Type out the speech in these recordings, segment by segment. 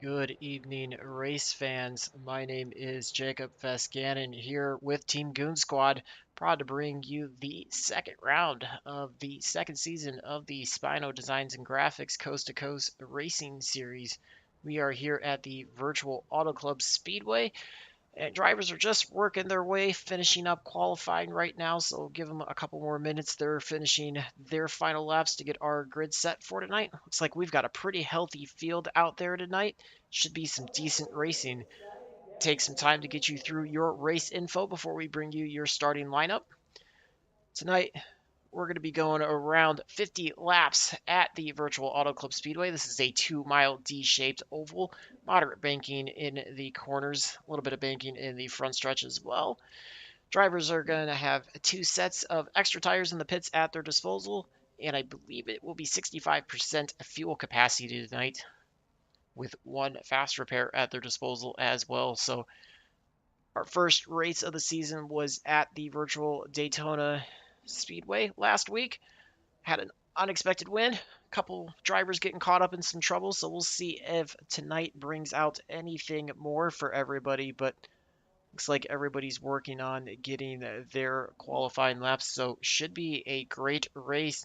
Good evening, race fans. My name is Jacob Fescannon here with Team Goon Squad, proud to bring you the second round of the second season of the Spino Designs and Graphics Coast to Coast Racing Series. We are here at the Virtual Auto Club Speedway, and drivers are just working their way, finishing up qualifying right now, so we'll give them a couple more minutes. They're finishing their final laps to get our grid set for tonight. Looks like we've got a pretty healthy field out there tonight. Should be some decent racing. Take some time to get you through your race info before we bring you your starting lineup. Tonight, we're going to be going around 50 laps at the Virtual Auto Club Speedway. This is a 2-mile D-shaped oval, moderate banking in the corners, a little bit of banking in the front stretch as well. Drivers are going to have 2 sets of extra tires in the pits at their disposal, and I believe it will be 65% fuel capacity tonight, with 1 fast repair at their disposal as well. So our first race of the season was at the Virtual Daytona Speedway last week. Had an unexpected win. A couple drivers getting caught up in some trouble, so we'll see if tonight brings out anything more for everybody. But looks like everybody's working on getting their qualifying laps, so should be a great race.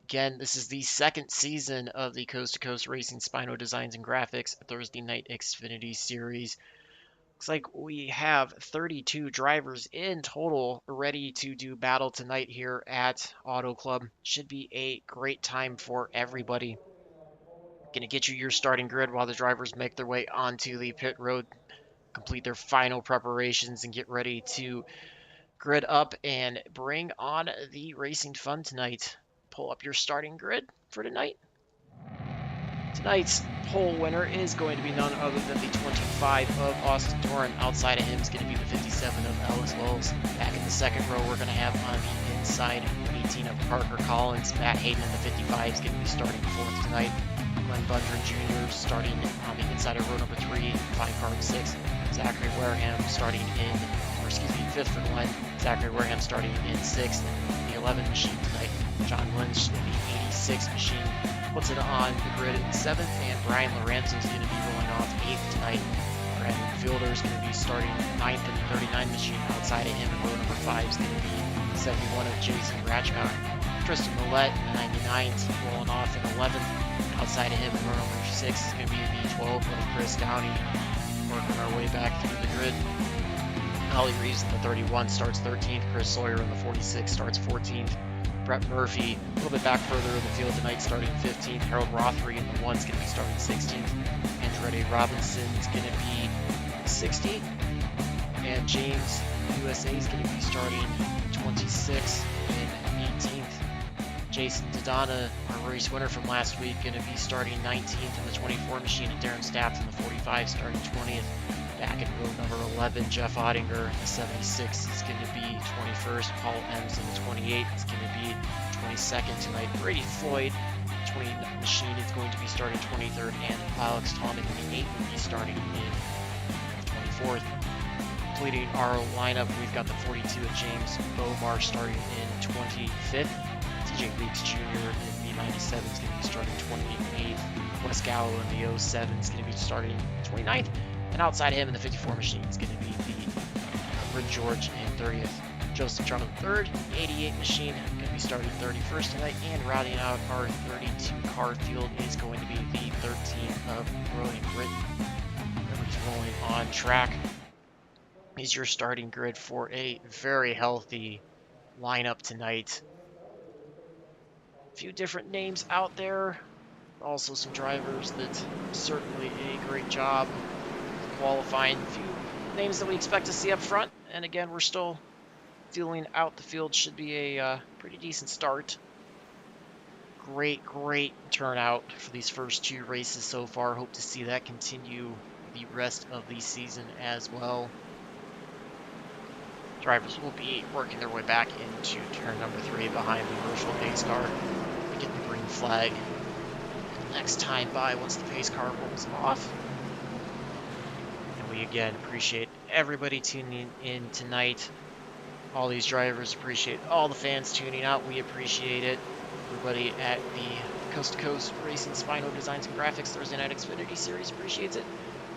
Again, this is the second season of the Coast to Coast Racing Spino Designs and Graphics Thursday Night Xfinity Series. Looks like we have 32 drivers in total ready to do battle tonight here at Auto Club. Should be a great time for everybody. Going to get you your starting grid while the drivers make their way onto the pit road, complete their final preparations, and get ready to grid up and bring on the racing fun tonight. Pull up your starting grid for tonight. Tonight's pole winner is going to be none other than the 25 of Austin Torin. Outside of him is going to be the 57 of Ellis Wells. Back in the second row, we're going to have on the inside 18 of Parker Collins. Matt Hayden in the 55 is going to be starting fourth tonight. Glenn Bundren Jr. starting on the inside of row number 3, 5 car 6. Zachary Wareham starting in, fifth for Glenn. Zachary Wareham starting in 6th. The 11 machine tonight, John Lynch in the 86 machine, puts it on the grid in 7th, and Brian Lorenzo is going to be rolling off 8th tonight. Brandon Fielder is going to be starting 9th in the 39 machine. Outside of him in row number 5 is going to be 71 of Jason Ratchcock. Tristan Millette in the 99th, rolling off in 11th. Outside of him in row number 6 is going to be the 12 of Chris Downey. Working our way back through the grid. Ollie Reeves in the 31 starts 13th. Chris Sawyer in the 46 starts 14th. Brett Murphy a little bit back further in the field tonight, starting 15th. Harold Rothery in the 1 is going to be starting 16th. Andretti Robinson is going to be 16th. And James USA is going to be starting 26th and 18th. Jason Dodonna, our race winner from last week, going to be starting 19th in the 24 machine. And Darren Stapp in the 45 starting 20th. Back in row number 11, Jeff Ottinger, the 76 is going to be 21st. Paul Ems in the 28 is going to be 22nd tonight. Brady Floyd, 20 machine, is going to be starting 23rd, and Alex Tom in the 8 will be starting in 24th. Completing our lineup, we've got the 42 of James Bomar starting in 25th. TJ Leaks Jr. in the 97 is going to be starting 28th. Wes Gallo in the 07 is going to be starting 29th. And outside him in the 54 machine is going to be the Bryn George in 30th. Joseph Drummond III, 88 machine, going to be starting 31st tonight. And rounding out our 32 car field is going to be the 13th of Brody Britton. Everybody's rolling on track. Is your starting grid for a very healthy lineup tonight. A few different names out there. Also some drivers that certainly a great job qualifying. A few names that we expect to see up front. And again, we're still feeling out the field. Should be a pretty decent start. Great turnout for these first 2 races so far. Hope to see that continue the rest of the season as well. Drivers will be working their way back into turn number 3 behind the Herschel pace car. We get the green flag next time by once the pace car rolls off. And we again appreciate everybody tuning in tonight. All these drivers appreciate all the fans tuning out. We appreciate it. Everybody at the Coast to Coast Racing Spino Designs and Graphics Thursday Night Xfinity Series appreciates it.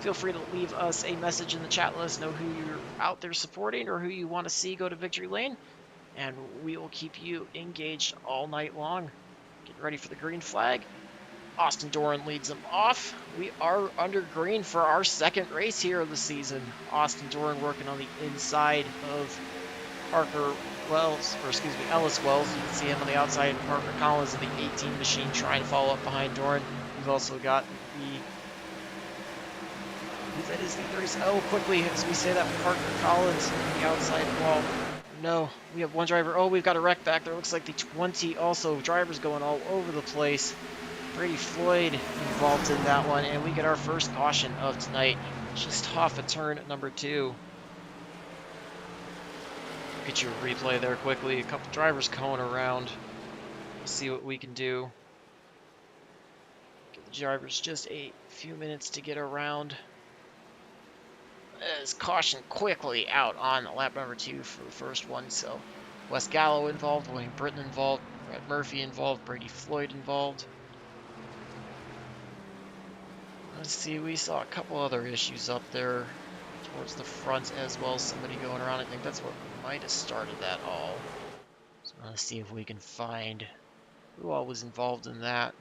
Feel free to leave us a message in the chat. Let us know who you're out there supporting or who you want to see go to victory lane. And we will keep you engaged all night long. Get ready for the green flag. Austin Doran leads them off. We are under green for our second race here of the season. Austin Doran working on the inside of Parker Wells, or excuse me, Ellis Wells. You can see him on the outside. Parker Collins in the 18 machine trying to follow up behind Doran. We've also got that is the 30. Oh, quickly, as we say that, Parker Collins on the outside wall. No, we have one driver. Oh, we've got a wreck back there. Looks like the 20 also. Drivers going all over the place. Brady Floyd involved in that one, and we get our first caution of tonight, just off of turn number 2. Get you a replay there quickly. A couple drivers going around. See what we can do. Give the drivers just a few minutes to get around. As caution quickly out on lap number 2 for the first one. So Wes Gallo involved, William Britton involved, Brett Murphy involved, Brady Floyd involved. Let's see, we saw a couple other issues up there towards the front as well. Somebody going around. I think that's what might have started that all. So let's see if we can find who all was involved in that.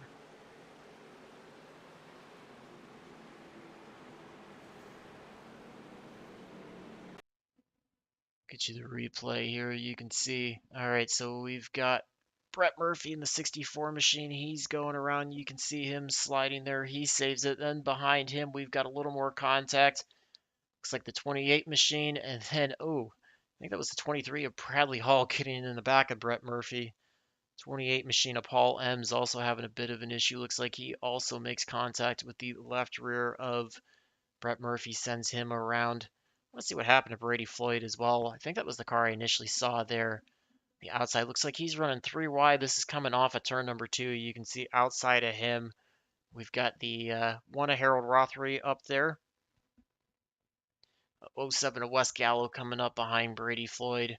Get you the replay here. You can see. All right, so we've got Brett Murphy in the 64 machine. He's going around. You can see him sliding there. He saves it. Then behind him, we've got a little more contact. Looks like the 28 machine. And then, oh, I think that was the 23 of Bradley Hall getting in the back of Brett Murphy. 28 machine of Paul Ems also having a bit of an issue. Looks like he also makes contact with the left rear of Brett Murphy, sends him around. Let's see what happened to Brady Floyd as well. I think that was the car I initially saw there. The outside looks like he's running 3 wide. This is coming off of turn number 2. You can see outside of him, we've got the one of Harold Rothery up there. 07 of Wes Gallo coming up behind Brady Floyd.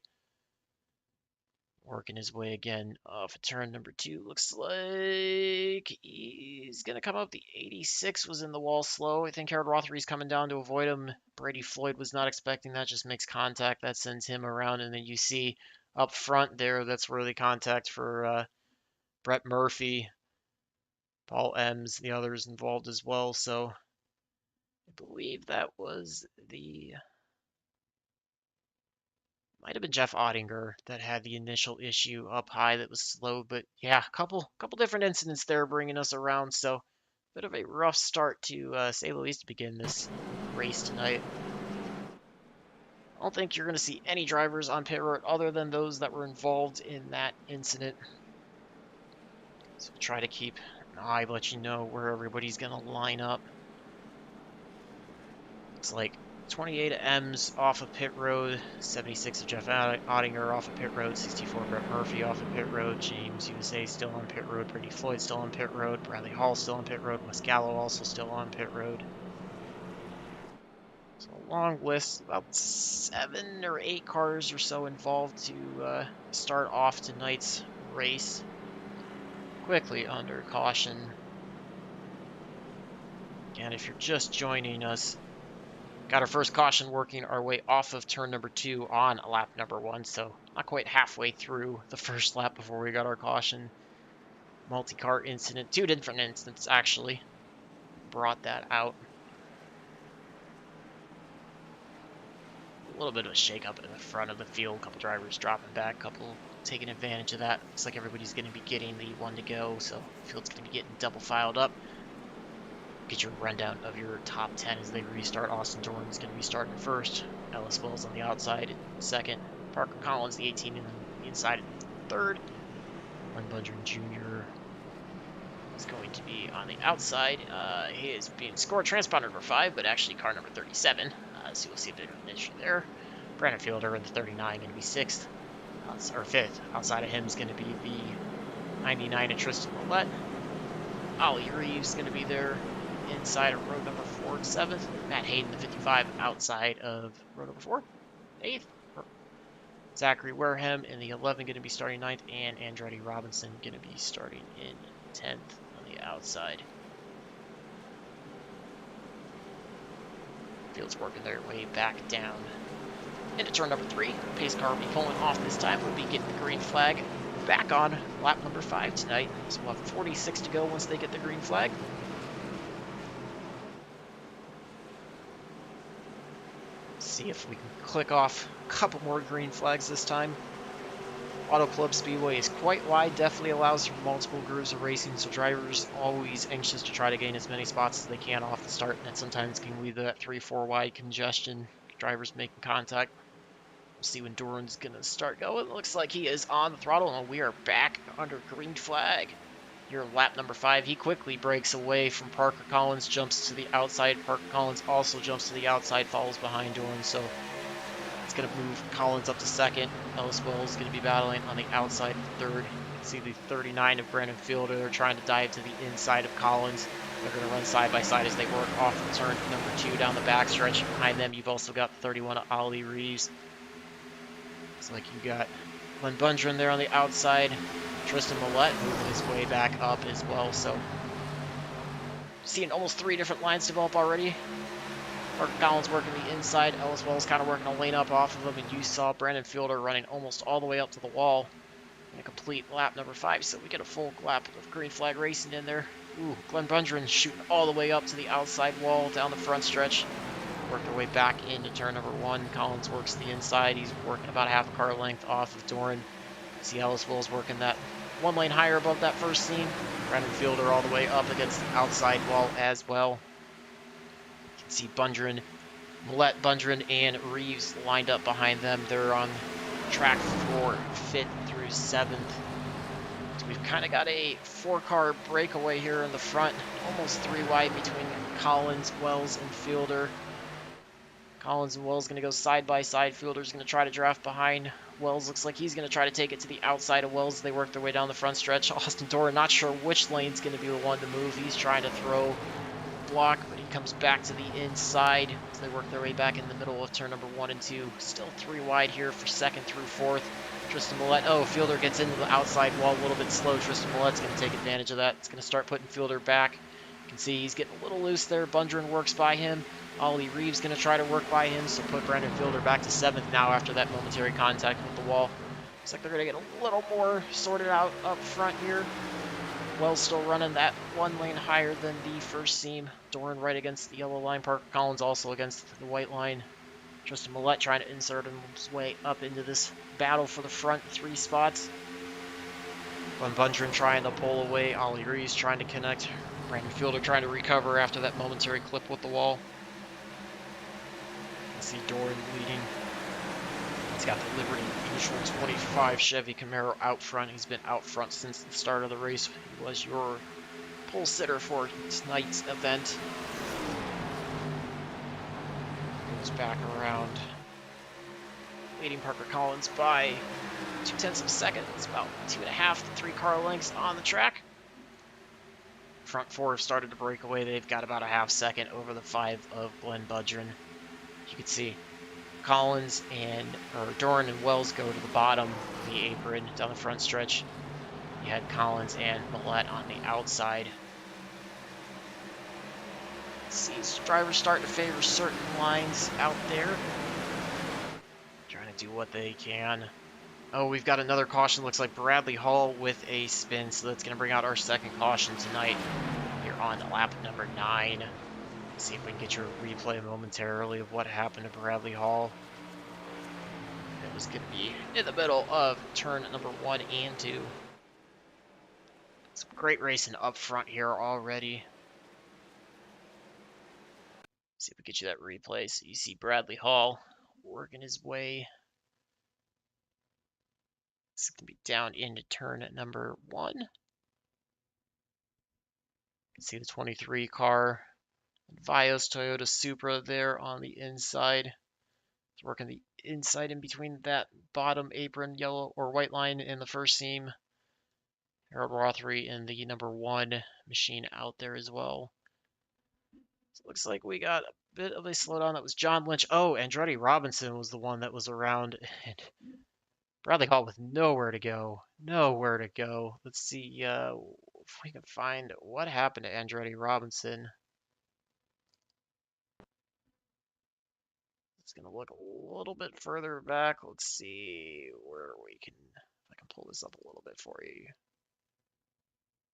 Working his way again off of turn number 2. Looks like he's going to come up. The 86 was in the wall slow. I think Harold Rothery's coming down to avoid him. Brady Floyd was not expecting that. Just makes contact. That sends him around. And then you see up front there, that's where the contact for Brett Murphy, Paul Ems, the others involved as well. So I believe that was the... might have been Jeff Ottinger that had the initial issue up high that was slow, but yeah, couple different incidents there bringing us around. So bit of a rough start to say the least to begin this race tonight. I don't think you're going to see any drivers on pit road other than those that were involved in that incident. So try to keep an eye, let you know where everybody's going to line up. Looks like 28 M's off of pit road, 76 of Jeff Ottinger off of pit road, 64 Brett Murphy off of pit road, James USA still on pit road, Brady Floyd still on pit road, Bradley Hall still on pit road, Wes Gallo also still on pit road. So a long list, about 7 or 8 cars or so involved to start off tonight's race. Quickly under caution. And if you're just joining us, got our first caution working our way off of turn number 2 on lap number 1, so not quite halfway through the first lap before we got our caution. Multi-car incident, 2 different incidents actually brought that out. A little bit of a shake-up in the front of the field, a couple drivers dropping back, a couple taking advantage of that. Looks like everybody's going to be getting the one to go, so the field's going to be getting double filed up. Get your rundown of your top 10 as they restart. Austin Dorn's going to be starting first. Ellis Wells on the outside second. Parker Collins, the 18, in the inside third. Glenn Bundren Jr. is going to be on the outside. He is being scored transponder number 5, but actually car number 37. So you'll see a bit of an issue there. Brandon Fielder in the 39 going to be 6th, or 5th. Outside of him is going to be the 99 of Tristan Millette. Ollie Reeves is going to be there inside of road number 4 and 7th. Matt Hayden, the 55, outside of road number 4, 8th. Zachary Wareham in the 11 going to be starting 9th, and Andretti Robinson going to be starting in 10th on the outside. Field's working their way back down into turn number 3. Pace car will be pulling off this time. We'll be getting the green flag back on lap number 5 tonight. So we'll have 46 to go once they get the green flag. See if we can click off a couple more green flags this time. Auto Club Speedway is quite wide, definitely allows for multiple grooves of racing, so drivers always anxious to try to gain as many spots as they can off the start, and that sometimes can lead to that 3-4 wide congestion, drivers making contact. We'll see when Doran's going to start going. Looks like he is on the throttle, and we are back under green flag. Here, lap number 5, he quickly breaks away from Parker Collins, jumps to the outside. Parker Collins also jumps to the outside, follows behind Doran, so it's going to move Collins up to 2nd. Ellis Wells is going to be battling on the outside of 3rd. You can see the 39 of Brandon Fielder. They're trying to dive to the inside of Collins. They're going to run side by side as they work off of turn number 2 down the backstretch. Behind them, you've also got the 31 of Ollie Reeves. Looks like you got Glenn Bundren there on the outside. Tristan Millette moving his way back up as well. So seeing almost 3 different lines develop already. Parker Collins working the inside. Ellis Wells kind of working a lane up off of him. And you saw Brandon Fielder running almost all the way up to the wall in a complete lap number 5. So we get a full lap of green flag racing in there. Ooh, Glenn Bundren shooting all the way up to the outside wall down the front stretch. Work their way back into turn number 1. Collins works the inside. He's working about half a car length off of Doran. See Ellis Wells working that 1 lane higher above that first seam. Brandon Fielder all the way up against the outside wall as well. You can see Bundren, Millette, Bundren, and Reeves lined up behind them. They're on track for 5th through 7th. So we've kind of got a 4-car breakaway here in the front. Almost 3 wide between Collins, Wells, and Fielder. Collins and Wells going to go side by side. Fielder's going to try to draft behind. Wells looks like he's going to try to take it to the outside of Wells. They work their way down the front stretch. Austin Doran not sure which lane's going to be the one to move. He's trying to throw block, but he comes back to the inside. So they work their way back in the middle of turn number 1 and 2. Still 3 wide here for 2nd through 4th. Tristan Millette. Oh, Fielder gets into the outside wall a little bit slow. Tristan Millette's going to take advantage of that. It's going to start putting Fielder back. You can see he's getting a little loose there. Bundren works by him. Ollie Reeves going to try to work by him, so put Brandon Fielder back to 7th now after that momentary contact with the wall. Looks like they're going to get a little more sorted out up front here. Wells still running that 1 lane higher than the first seam. Doran right against the yellow line. Parker Collins also against the white line. Tristan Millette trying to insert his way up into this battle for the front 3 spots. Glenn Bundren trying to pull away. Ollie Reeves trying to connect. Brandon Fielder trying to recover after that momentary clip with the wall. See Doran leading. He's got the Liberty Usual 25 Chevy Camaro out front. He's been out front since the start of the race. He was your pole sitter for tonight's event. Goes back around, leading Parker Collins by 0.2 of a second. It's about 2.5 to 3 car lengths on the track. Front four have started to break away. They've got about a half second over the 5 of Glenn Budgeon. You can see Collins or Doran and Wells go to the bottom of the apron down the front stretch. You had Collins and Millette on the outside. See drivers starting to favor certain lines out there. Trying to do what they can. Oh, we've got another caution. Looks like Bradley Hall with a spin, so that's going to bring out our second caution tonight here on lap number 9. See if we can get your replay momentarily of what happened to Bradley Hall. It was going to be in the middle of turn number 1 and 2. Some great racing up front here already. See if we get you that replay. So you see Bradley Hall working his way. It's going to be down into turn number 1. You can see the 23 car. Vios Toyota Supra there on the inside. It's working the inside in between that bottom apron yellow or white line in the first seam. Harold Rothery in the number 1 machine out there as well. So it looks like we got a bit of a slowdown. That was John Lynch. Oh, Andretti Robinson was the one that was around. And Bradley Hall with nowhere to go. Nowhere to go. Let's see if we can find what happened to Andretti Robinson. It's going to look a little bit further back. Let's see where we can, if I can pull this up a little bit for you.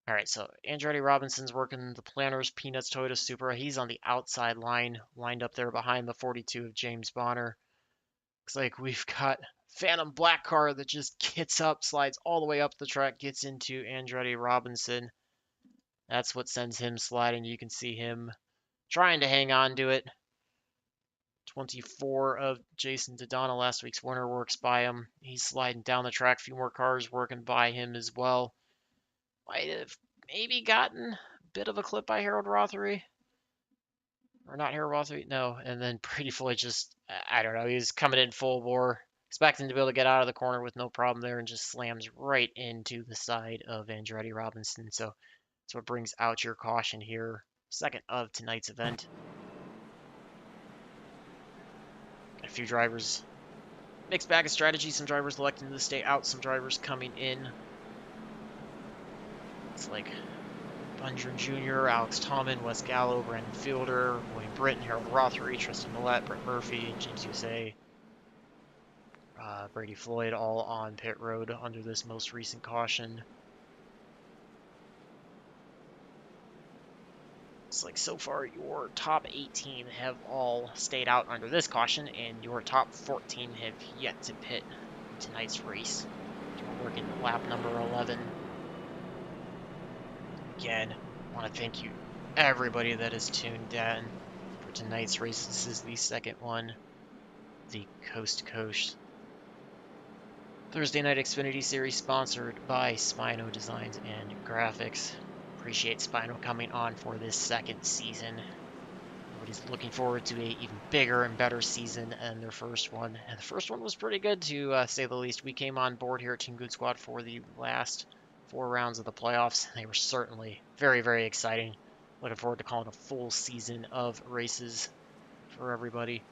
All right, so Andretti Robinson's working the Planters Peanuts Toyota Supra. He's on the outside line, lined up there behind the 42 of James Bonner. Looks like we've got Phantom Black car that just gets up, slides all the way up the track, gets into Andretti Robinson. That's what sends him sliding. You can see him trying to hang on to it. 24 of Jason Dodonna, last week's winner, works by him. He's sliding down the track. A few more cars working by him as well. Might have maybe gotten a bit of a clip by Harold Rothery. Or not Harold Rothery, no. And then Brady Floyd just, I don't know, he was coming in full bore, expecting to be able to get out of the corner with no problem there, and just slams right into the side of Andretti Robinson. So that's what brings out your caution here. Second of tonight's event. A few drivers, mixed bag of strategy. Some drivers electing to stay out, some drivers coming in. It's like Bundren Jr., Alex Tomlin, Wes Gallo, Brandon Fielder, William Britton, Harold Rothery, Tristan Millette, Brett Murphy, James Usse, Brady Floyd, all on pit road under this most recent caution. It's like so far your top 18 have all stayed out under this caution, and your top 14 have yet to pit in tonight's race. We're working lap number 11. Again, I want to thank you, everybody that is tuned in for tonight's race. This is the second one, the Coast to Coast Thursday Night Xfinity Series, sponsored by Spino Designs and Graphics. Appreciate Spino coming on for this second season. Everybody's looking forward to a even bigger and better season than their first one. And the first one was pretty good, to say the least. We came on board here at Team Goon Squad for the last 4 rounds of the playoffs. They were certainly very, very exciting. Looking forward to calling a full season of races for everybody.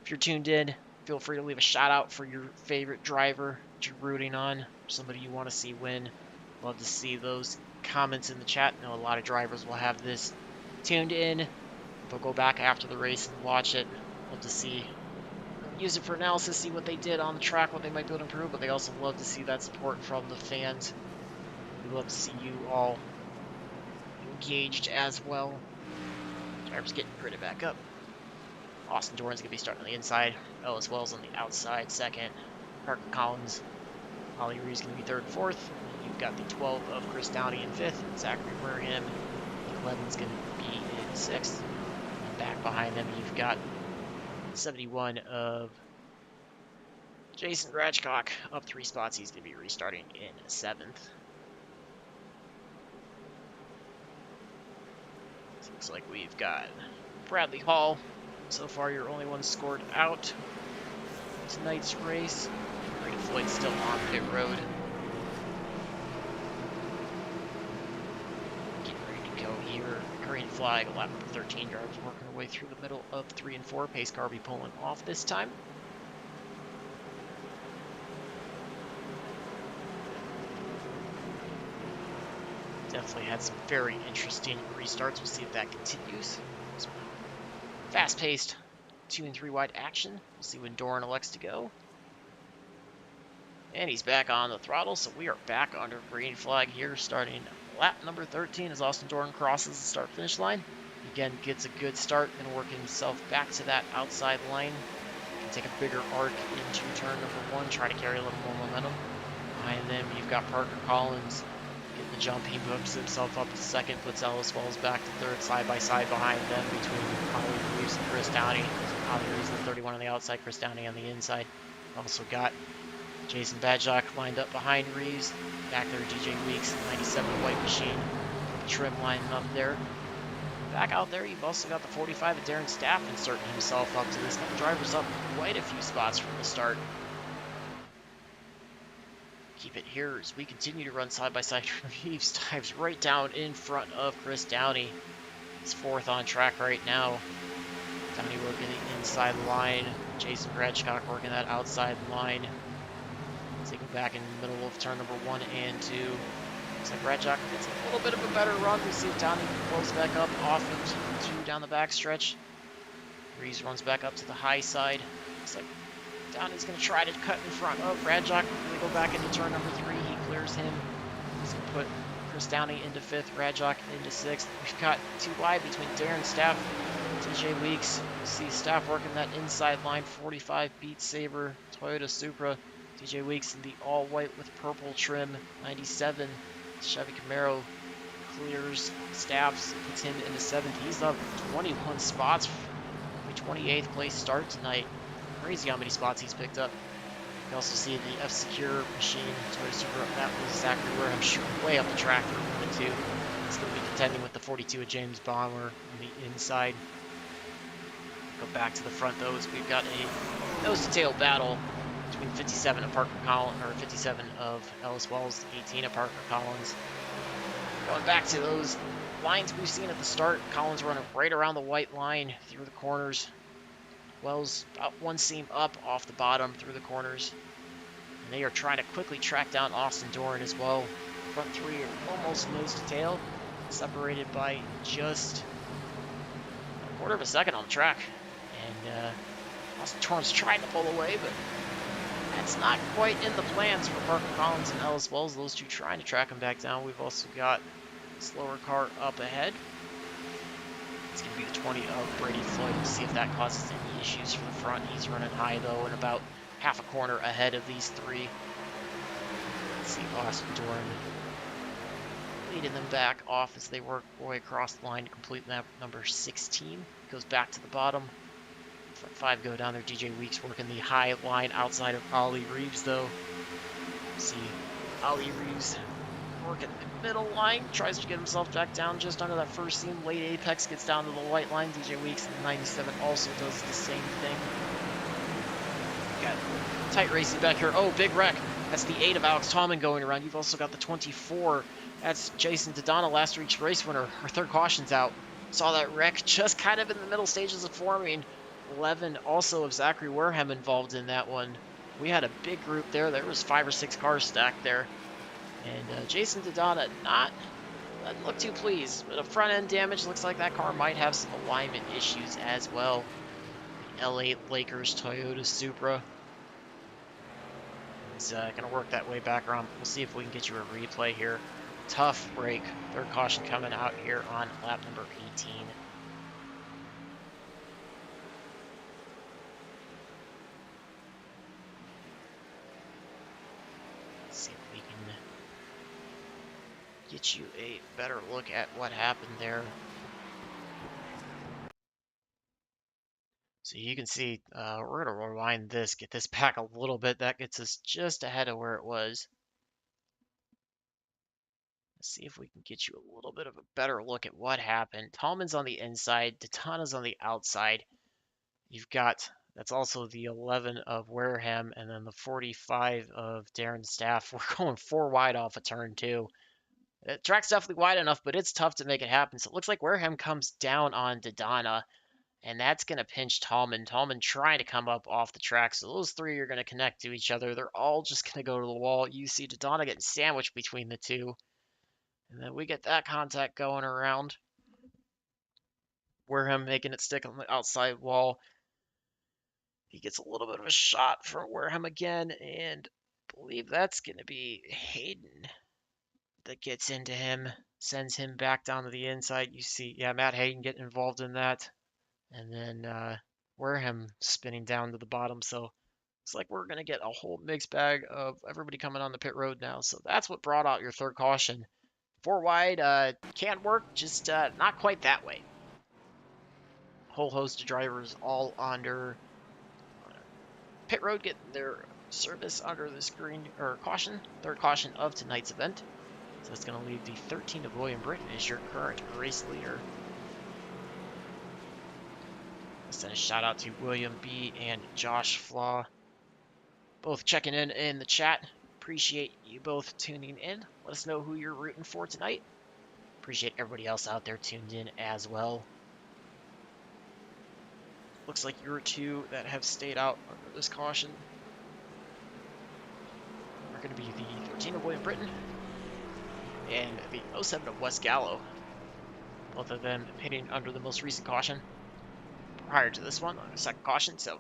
If you're tuned in, feel free to leave a shout out for your favorite driver that you're rooting on, somebody you want to see win. Love to see those comments in the chat. I know a lot of drivers will have this tuned in. They'll go back after the race and watch it. Love to see, use it for analysis, see what they did on the track, what they might be able to improve, but they also love to see that support from the fans. We love to see you all engaged as well. Drivers getting gritted back up. Austin Doran's going to be starting on the inside. Ellis Wells on the outside second. Parker Collins, Ollie Reeves going to be third and fourth. You've got the 12 of Chris Downey in fifth. Zachary Murham, Nick Levin's going to be in sixth. And back behind them, you've got 71 of Jason Ratchcock up 3 spots. He's going to be restarting in seventh. So looks like we've got Bradley Hall So far, your only one scored out tonight's race. Brady Floyd still on pit road. Getting ready to go here. Green flag, lap number 13. Drivers working their way through the middle of 3 and 4. Pace car will be pulling off this time. Definitely had some very interesting restarts. We'll see if that continues. Fast-paced 2 and 3 wide action. We'll see when Doran elects to go. And he's back on the throttle, so we are back under green flag here, starting lap number 13 as Austin Doran crosses the start-finish line. Again, gets a good start and working himself back to that outside lane. Can take a bigger arc into turn number 1, try to carry a little more momentum. Behind them, you've got Parker Collins getting the jump. He moves himself up to second, puts Ellis Wells back to third, side by side behind them between Ollie Reeves and Chris Downey. Ollie Reeves, the 31 on the outside, Chris Downey on the inside. Also got Jason Badjock lined up behind Reeves. Back there, DJ Weeks, 97 White Machine. Trim lining up there. Back out there, you've also got the 45 of Darren Staff inserting himself up to this. Got the drivers up quite a few spots from the start. Keep it here as we continue to run side by side. Reeves dives right down in front of Chris Downey. He's fourth on track right now. Downey working the inside line. Jason Bradcock working that outside line. Taking back in the middle of turn number 1 and 2. Looks like Bradcock gets a little bit of a better run. We'll see if Downey blows back up off of 2 down the back stretch. Reeves runs back up to the high side. Looks like Downey's going to try to cut in front of Bradcock. We go back into turn number 3. He clears him. He's going to put Chris Downey into 5th, Bradcock into 6th. We've got 2 wide between Darren Staff and DJ Weeks. See Staff working that inside line. 45 Beat Saber, Toyota Supra. DJ Weeks in the all-white with purple trim. 97 Chevy Camaro clears Staffs, puts him into 7th. He's up 21 spots. 28th place start tonight. Crazy how many spots he's picked up. You also see the F-Secure machine, Toyota Supra. That was Zachary Wareham shooting way up the track for 1 and 2. He's going to be contending with the 42 of James Bomber on the inside. Go back to the front though, as we've got a nose-to-tail battle between 57 of Parker Collins, or 57 of Ellis Wells, 18 of Parker Collins. Going back to those lines we've seen at the start, Collins running right around the white line through the corners. Wells about 1 seam up off the bottom through the corners. And they are trying to quickly track down Austin Doran as well. Front 3 are almost nose to tail, separated by just a quarter of a second on the track. And Austin Doran's trying to pull away, but that's not quite in the plans for Parker Collins and Ellis Wells. Those 2 trying to track him back down. We've also got a slower car up ahead. It's going to be the 20 of Brady Floyd. We'll see if that causes any issues for the front. He's running high, though, and about half a corner ahead of these 3. Let's see Austin Doran leading them back off as they work their way across the line to complete lap number 16. Goes back to the bottom. Front 5 go down there. DJ Weeks working the high line outside of Ollie Reeves, though. See Ollie Reeves working the middle line, tries to get himself back down just under that first seam. Late apex, gets down to the white line. DJ Weeks in the 97 also does the same thing. Got tight racing back here. Oh, big wreck. That's the 8 of Alex Tallman going around. You've also got the 24. That's Jason Dodonna, last week's race winner. Our 3rd caution's out. Saw that wreck just kind of in the middle stages of forming. 11 also of Zachary Wareham involved in that one. We had a big group there. There was 5 or 6 cars stacked there. And Jason Dodonna doesn't look too pleased. But a front end damage, looks like that car might have some alignment issues as well. The L8 Lakers Toyota Supra. It's going to work that way back around. We'll see if we can get you a replay here. Tough break. 3rd caution coming out here on lap number 18. Let's see if we can get you a better look at what happened there. So you can see, we're going to rewind this, get this back a little bit. That gets us just ahead of where it was. Let's see if we can get you a little bit of a better look at what happened. Tallman's on the inside, Dodonna's on the outside. You've got, that's also the 11 of Wareham, and then the 45 of Darren Staff. We're going 4 wide off a turn, too. The track's definitely wide enough, but it's tough to make it happen. So it looks like Wareham comes down on Dodonna, and that's going to pinch Tallman. Tallman trying to come up off the track, so those three are going to connect to each other. They're all just going to go to the wall. You see Dodonna getting sandwiched between the two, and then we get that contact going around. Wareham making it stick on the outside wall. He gets a little bit of a shot from Wareham again, and I believe that's going to be Hayden that gets into him, sends him back down to the inside. You see, yeah, Matt Hayden getting involved in that. And then Wareham spinning down to the bottom. So it's like we're going to get a whole mixed bag of everybody coming on the pit road now. So that's what brought out your third caution. 4 wide can work, just not quite that way. Whole host of drivers all under pit road getting their service under this green or caution, third caution of tonight's event. So it's going to leave the 13 of William Britton as your current race leader. Send a shout out to William B. and Josh Flaw, both checking in the chat. Appreciate you both tuning in. Let us know who you're rooting for tonight. Appreciate everybody else out there tuned in as well. Looks like your two that have stayed out under this caution are going to be the 13 of William Britton and the 07 of Wes Gallo. Both of them pitting under the most recent caution prior to this one on the second caution, so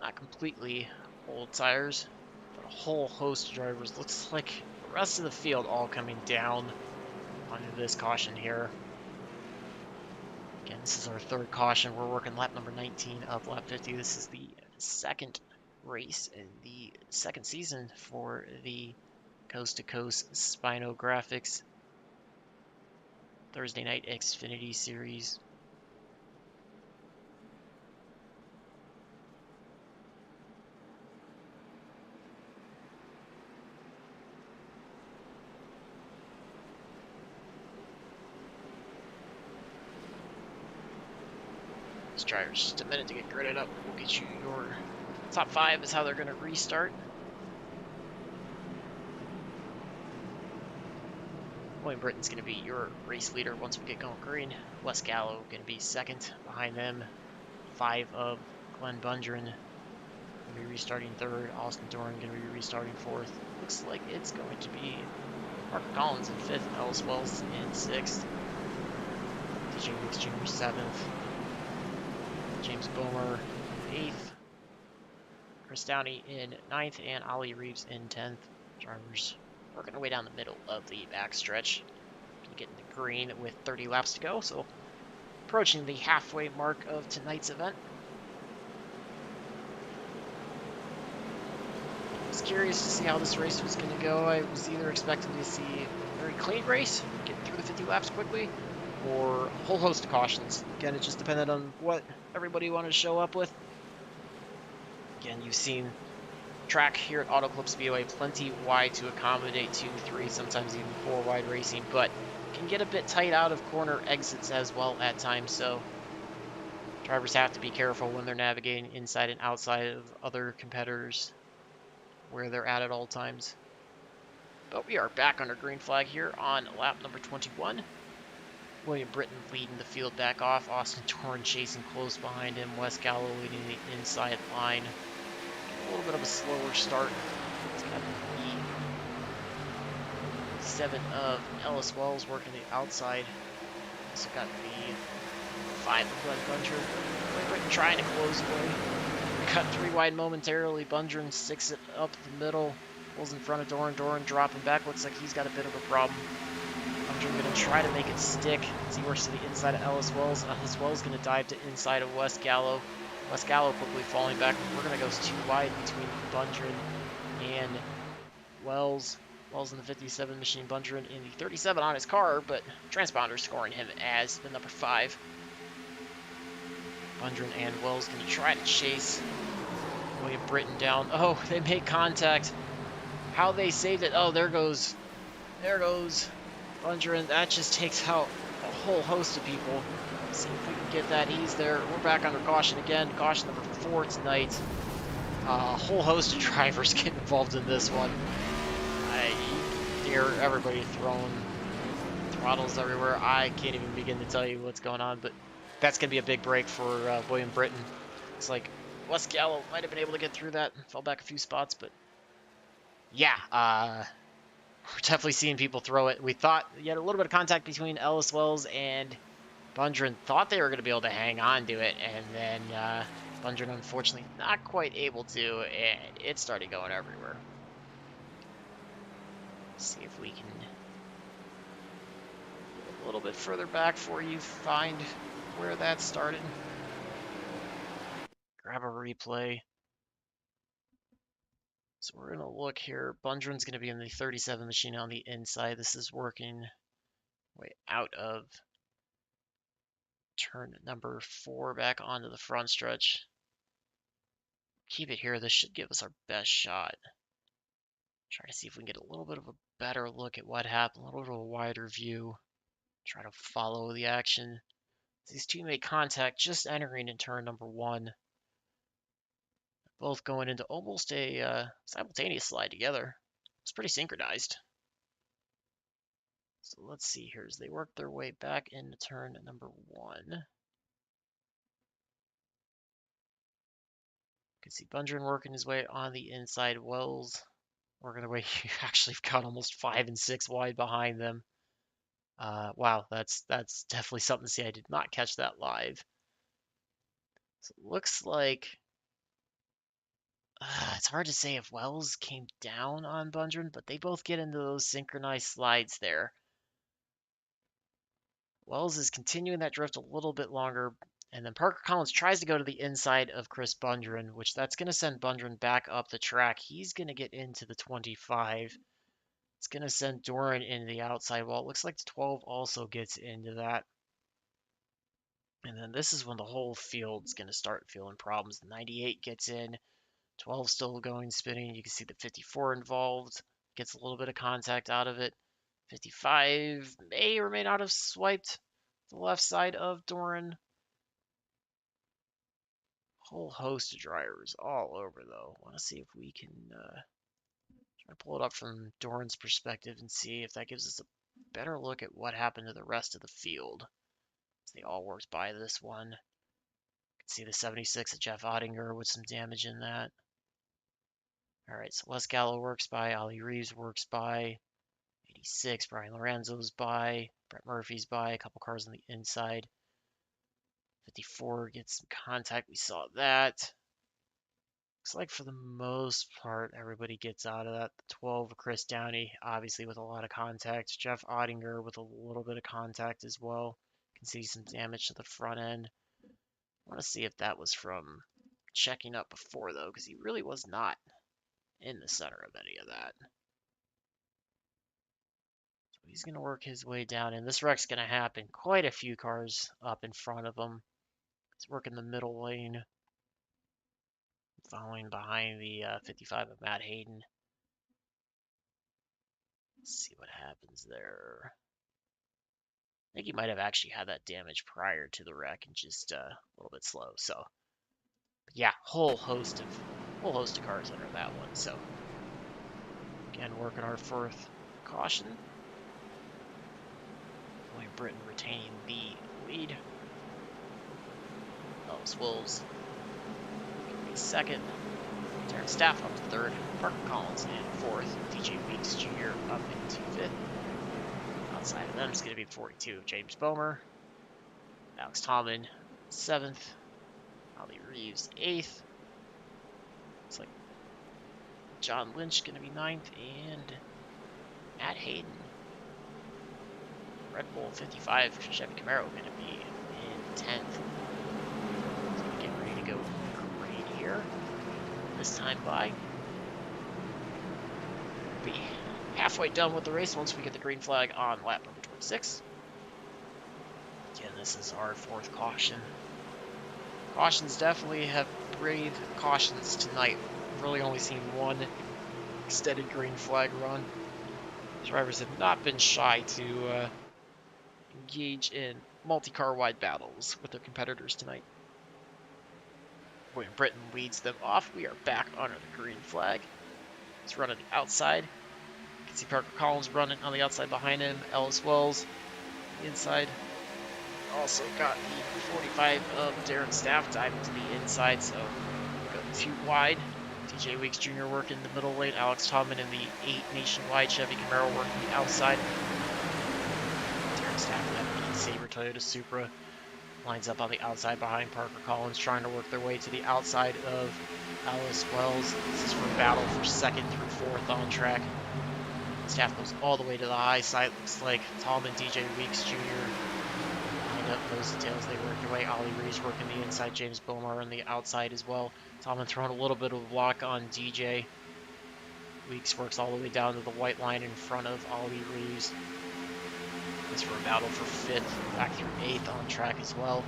not completely old tires, but a whole host of drivers. Looks like the rest of the field all coming down onto this caution here. Again, this is our third caution. We're working lap number 19 of lap 50. This is the second race in the second season for the Coast to Coast Spinographics Thursday Night Xfinity Series. Drivers, just a minute to get gridded up. We'll get you your top 5 is how they're going to restart. William Britton's going to be your race leader once we get going green. Wes Gallo going to be second. Behind them, 5 of Glenn Bundren going to be restarting third. Austin Doran going to be restarting fourth. Looks like it's going to be Mark Collins in fifth. Ellis Wells in sixth. DJ Weeks Jr. seventh. James Bomer 8th, Chris Downey in 9th, and Ollie Reeves in 10th. Drivers working their way down the middle of the backstretch. Getting the green with 30 laps to go, so approaching the halfway mark of tonight's event. I was curious to see how this race was going to go. I was either expecting to see a very clean race, getting through the 50 laps quickly, or a whole host of cautions. Again, it just depended on what everybody wanted to show up with. Again, you've seen track here at Auto Club Speedway, plenty wide to accommodate 2, 3, sometimes even 4 wide racing, but can get a bit tight out of corner exits as well at times, so drivers have to be careful when they're navigating inside and outside of other competitors where they're at all times. But we are back under green flag here on lap number 21. William Britton leading the field back off. Austin Doran chasing close behind him. Wes Gallo leading the inside line. A little bit of a slower start. It's got the 7 of Ellis Wells working the outside. Also got the 5 of Glenn Bundren. William Britton trying to close away. Cut 3 wide momentarily. Bundren sticks it up the middle. Pulls in front of Doran. Doran dropping back. Looks like he's got a bit of a problem. Bundren going to try to make it stick as he works to the inside of Ellis Wells. Ellis Wells going to dive to inside of Wes Gallo. Wes Gallo quickly falling back. We're going to go 2 wide between Bundren and Wells. Wells in the 57 machine, Bundren in the 37 on his car, but transponder scoring him as the number 5. Bundren and Wells going to try to chase William Britton down. Oh, they made contact. How they saved it. Oh, there goes Bundren. That just takes out a whole host of people. See if we can get that ease there. We're back under caution again. Caution number 4 tonight. A whole host of drivers get involved in this one. You hear everybody throwing throttles everywhere. I can't even begin to tell you what's going on, but that's going to be a big break for William Britton. It's like Wes Gallo might have been able to get through that, fell back a few spots, but yeah, we're definitely seeing people throw it. We thought you had a little bit of contact between Ellis Wells and Bundren. Thought they were going to be able to hang on to it, and then Bundren unfortunately not quite able to, and it started going everywhere. See if we can get a little bit further back for you, find where that started. Grab a replay. So we're going to look here. Bundren's going to be in the 37 machine on the inside. This is working way out of turn number 4 back onto the front stretch. Keep it here. This should give us our best shot. Try to see if we can get a little bit of a better look at what happened, a little bit of a wider view. Try to follow the action. These two made contact just entering in turn number 1. Both going into almost a simultaneous slide together. It's pretty synchronized. So let's see here as they work their way back into turn number 1. You can see Bundren working his way on the inside. Wells working their way. You actually got almost 5 and 6 wide behind them. Wow, that's definitely something to see. I did not catch that live. So it looks like it's hard to say if Wells came down on Bundren, but they both get into those synchronized slides there. Wells is continuing that drift a little bit longer, and then Parker Collins tries to go to the inside of Chris Bundren, which that's going to send Bundren back up the track. He's going to get into the 25. It's going to send Doran into the outside wall. It looks like the 12 also gets into that. And then this is when the whole field's going to start feeling problems. The 98 gets in, 12 still going spinning. You can see the 54 involved, gets a little bit of contact out of it. 55 may or may not have swiped the left side of Doran. Whole host of drivers all over though. Want to see if we can try to pull it up from Doran's perspective and see if that gives us a better look at what happened to the rest of the field. As they all worked by this one. You can see the 76 of Jeff Ottinger with some damage in that. Alright, so Wes Gallo works by, Ali Reeves works by, 86, Brian Lorenzo's by, Brett Murphy's by, a couple cars on the inside. 54 gets some contact, we saw that. Looks like for the most part, everybody gets out of that. The 12, Chris Downey, obviously with a lot of contact. Jeff Ottinger with a little bit of contact as well. You can see some damage to the front end. I want to see if that was from checking up before, though, because he really was not in the center of any of that. So he's going to work his way down, and this wreck's going to happen. Quite a few cars up in front of him. He's working the middle lane. Following behind the 55 of Matt Hayden. Let's see what happens there. I think he might have actually had that damage prior to the wreck and just a little bit slow. So, yeah, whole host of cars under that one. So, again, working our 4th caution. William Britton retaining the lead. Ellis Wolves gonna be 2nd. Darren Staff up to 3rd. Parker Collins in 4th. DJ Weeks Jr. up into 5th. Outside of them is going to be 42. James Bomer. Alex Tomlin 7th. Ali Reeves 8th. Looks like John Lynch going to be 9th. And Matt Hayden. Red Bull 55 Chevy Camaro going to be in 10th. So we get ready to go green here. This time by. Be halfway done with the race once we get the green flag on lap number 26. Again, this is our 4th caution. Cautions definitely have brave cautions tonight. We've really only seen one extended green flag run. Drivers have not been shy to engage in multi-car wide battles with their competitors tonight. William Britton leads them off. We are back under the green flag. He's running the outside. You can see Parker Collins running on the outside behind him. Ellis Wells inside. Also got the 45 of Darren Staff diving to the inside, so go 2 wide. DJ Weeks Jr. working the middle lane. Alex Tallman in the 8 nationwide. Chevy Camaro working the outside. Darren Staff in that Sabre Toyota Supra lines up on the outside behind Parker Collins, trying to work their way to the outside of Alice Wells. This is for battle for 2nd through 4th on track. Staff goes all the way to the high side. Looks like Tallman, DJ Weeks Jr. lined up nose to tails. They work their way. Ollie Reeves working the inside. James Bomar on the outside as well. Tallman throwing a little bit of a block on DJ. Weeks works all the way down to the white line in front of Ollie Reeves. This for a battle for 5th, back through 8th on track as well.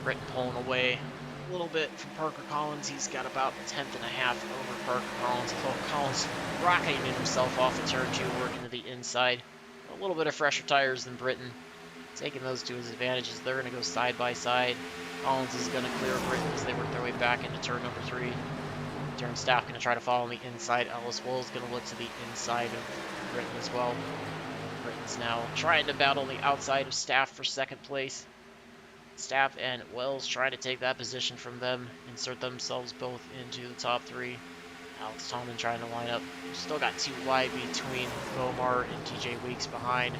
Britton pulling away a little bit from Parker Collins. He's got about a 10th and a half over Parker Collins. Collins rocketing himself off of turn 2, working to the inside. A little bit of fresher tires than Britton, taking those to his advantages. They're going to go side by side. Collins is going to clear Britton as they work their way back into turn number 3. Darren Staff going to try to follow on the inside. Ellis Wells going to look to the inside of Britton as well. Britton's now trying to battle the outside of Staff for 2nd place. Staff and Wells trying to take that position from them, insert themselves both into the top 3. Alex Tallman trying to line up. Still got 2 wide between Bomar and TJ Weeks behind.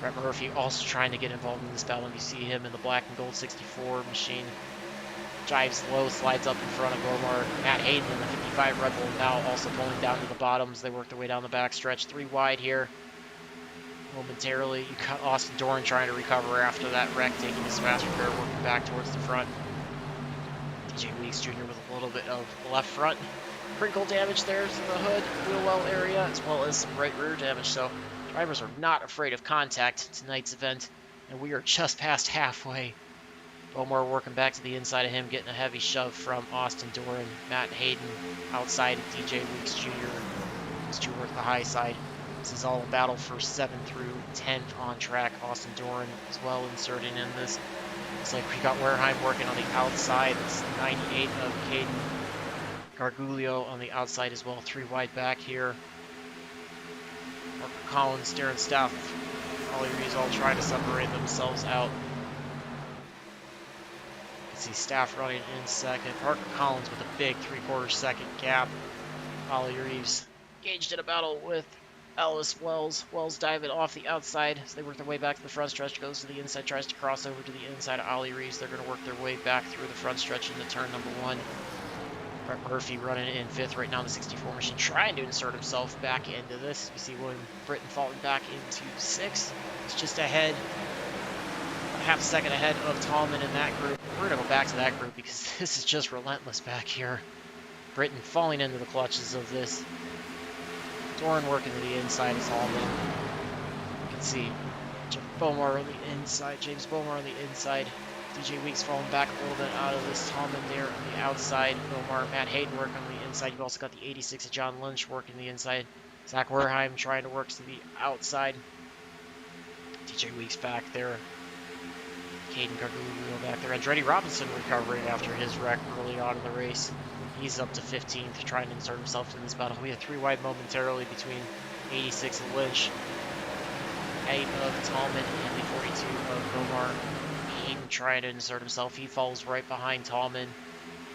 Brett Murphy also trying to get involved in this battle. You see him in the black and gold 64 machine. Drives low, slides up in front of Bomar. Matt Hayden in the 55 Red Bull now also pulling down to the bottoms. They work their way down the back stretch. 3 wide here. Momentarily, you got Austin Doran trying to recover after that wreck, taking his fast repair, working back towards the front. DJ Weeks Jr. with a little bit of left front crinkle damage there to the hood, wheel well area, as well as some right rear damage. So drivers are not afraid of contact tonight's event, and we are just past halfway. Bomar working back to the inside of him, getting a heavy shove from Austin Doran. Matt Hayden outside of DJ Weeks Jr. as to work the high side. This is all a battle for 7th through 10th on track. Austin Doran as well inserting in this. Looks like we got Wareheim working on the outside. It's 98 of Caden Gargulio on the outside as well. 3 wide back here. Parker Collins, Darren Staff, Ollie Reeves all trying to separate themselves out. You can see Staff running in 2nd. Parker Collins with a big 3/4 second gap. Ollie Reeves engaged in a battle with Ellis Wells. Wells diving off the outside as they work their way back to the front stretch. Goes to the inside, tries to cross over to the inside of Ollie Reeves. They're going to work their way back through the front stretch into turn number 1. Brett Murphy running in 5th right now in the 64 machine, trying to insert himself back into this. You see William Britton falling back into 6th. It's just ahead, a half a second ahead of Tallman in that group. We're going to go back to that group because this is just relentless back here. Britton falling into the clutches of this. Doran working to the inside of Tallman. You can see Bomar on the inside, James Bomar on the inside. DJ Weeks falling back a little bit out of this. Tallman there on the outside. Bomar, Matt Hayden working on the inside. You've also got the 86 of John Lynch working the inside. Zach Wareheim trying to work to the outside. DJ Weeks back there. Caden Gargulio back there. Andretti Robinson recovering after his wreck early on in the race. He's up to 15th, trying to insert himself in this battle. We have 3 wide momentarily between 86 of Lynch, 8 of Tallman, and the 42 of Bomar. Hayden trying to insert himself. He falls right behind Tallman.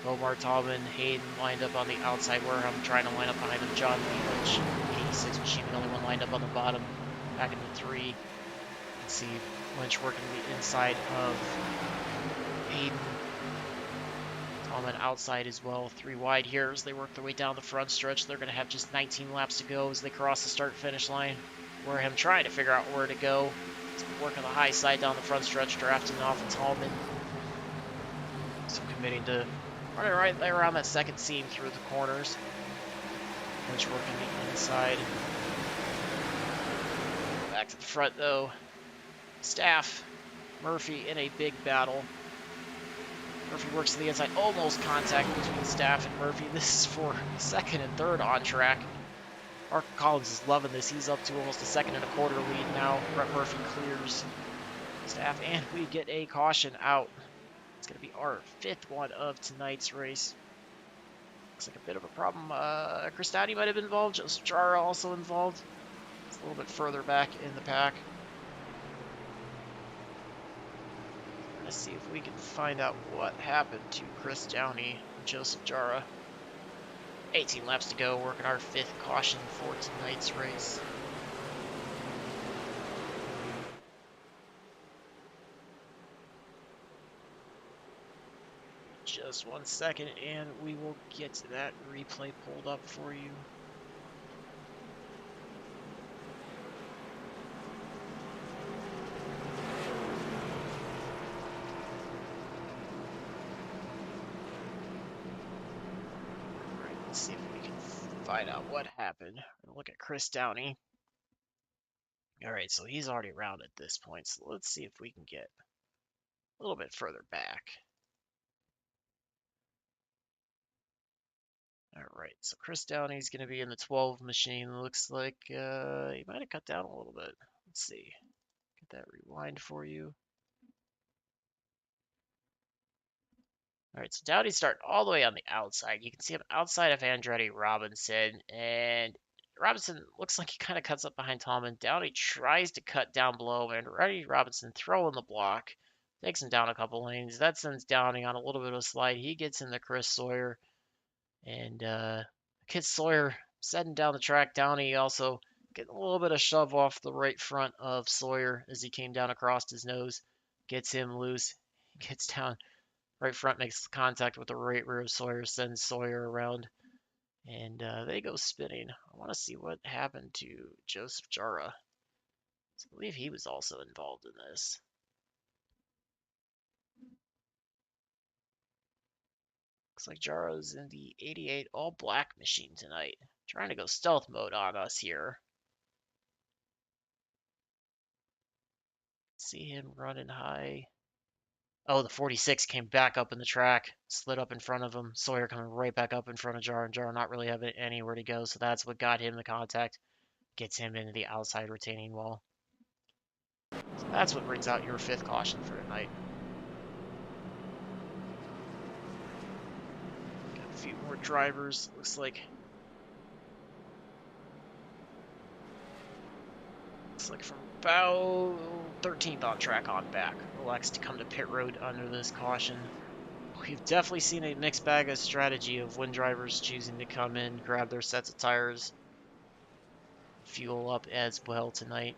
Bomar, Tallman, Hayden lined up on the outside. Wareham trying to line up behind him. John Lee Lynch, 86 machine, the only one lined up on the bottom. Back into 3. You can see Lynch working the inside of Hayden. Tallman outside as well. 3 wide here as they work their way down the front stretch. They're going to have just 19 laps to go as they cross the start-finish line. Wareham trying to figure out where to go. Work on the high side down the front stretch, drafting off of Tallman. So committing to running right there around that 2nd seam through the corners. Lynch working the inside. Back to the front though. Staff, Murphy in a big battle. Murphy works to the inside, almost contact between Staff and Murphy. This is for 2nd and 3rd on track. Parker Collins is loving this. He's up to almost a 2.25 lead now. Brett Murphy clears Staff, and we get a caution out. It's going to be our 5th one of tonight's race. Looks like a bit of a problem. Chris Dowdy might have been involved. Joseph Jara also involved. It's a little bit further back in the pack. Let's see if we can find out what happened to Chris Downey and Joseph Jara. 18 laps to go, working our 5th caution for tonight's race. Just 1 second, and we will get to that replay pulled up for you. Let's see if we can find out what happened. Look at Chris Downey. Alright, so he's already around at this point, so let's see if we can get a little bit further back. Alright, so Chris Downey's going to be in the 12 machine. Looks like he might have cut down a little bit. Let's see. Get that rewind for you. Alright, so Downey's starting all the way on the outside. You can see him outside of Andretti Robinson, and Robinson looks like he kind of cuts up behind Tallman. Downey tries to cut down below, and Andretti Robinson throwing the block. Takes him down a couple lanes. That sends Downey on a little bit of a slide. He gets into Chris Sawyer, and Kit Sawyer setting down the track. Downey also getting a little bit of shove off the right front of Sawyer as he came down across his nose. Gets him loose. Gets down. Right front makes contact with the right rear of Sawyer, sends Sawyer around, and they go spinning. I want to see what happened to Joseph Jara. I believe he was also involved in this. Looks like Jara's in the 88 all-black machine tonight. Trying to go stealth mode on us here. See him running high. Oh, the 46 came back up in the track, slid up in front of him. Sawyer coming right back up in front of Jara, and Jara not really having anywhere to go, so that's what got him the contact. Gets him into the outside retaining wall. So that's what brings out your 5th caution for tonight. Got a few more drivers. Looks like from about 13th on track on back, elects to come to pit road under this caution. We've definitely seen a mixed bag of strategy of when drivers choosing to come in, grab their sets of tires, fuel up as well tonight.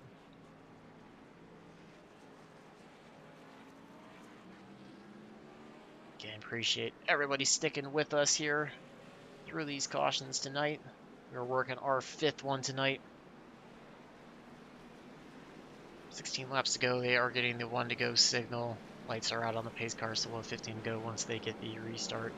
Again, appreciate everybody sticking with us here through these cautions tonight. We're working our 5th one tonight. 16 laps to go. They are getting the 1 to go signal. Lights are out on the pace car, so we'll have 15 to go once they get the restart.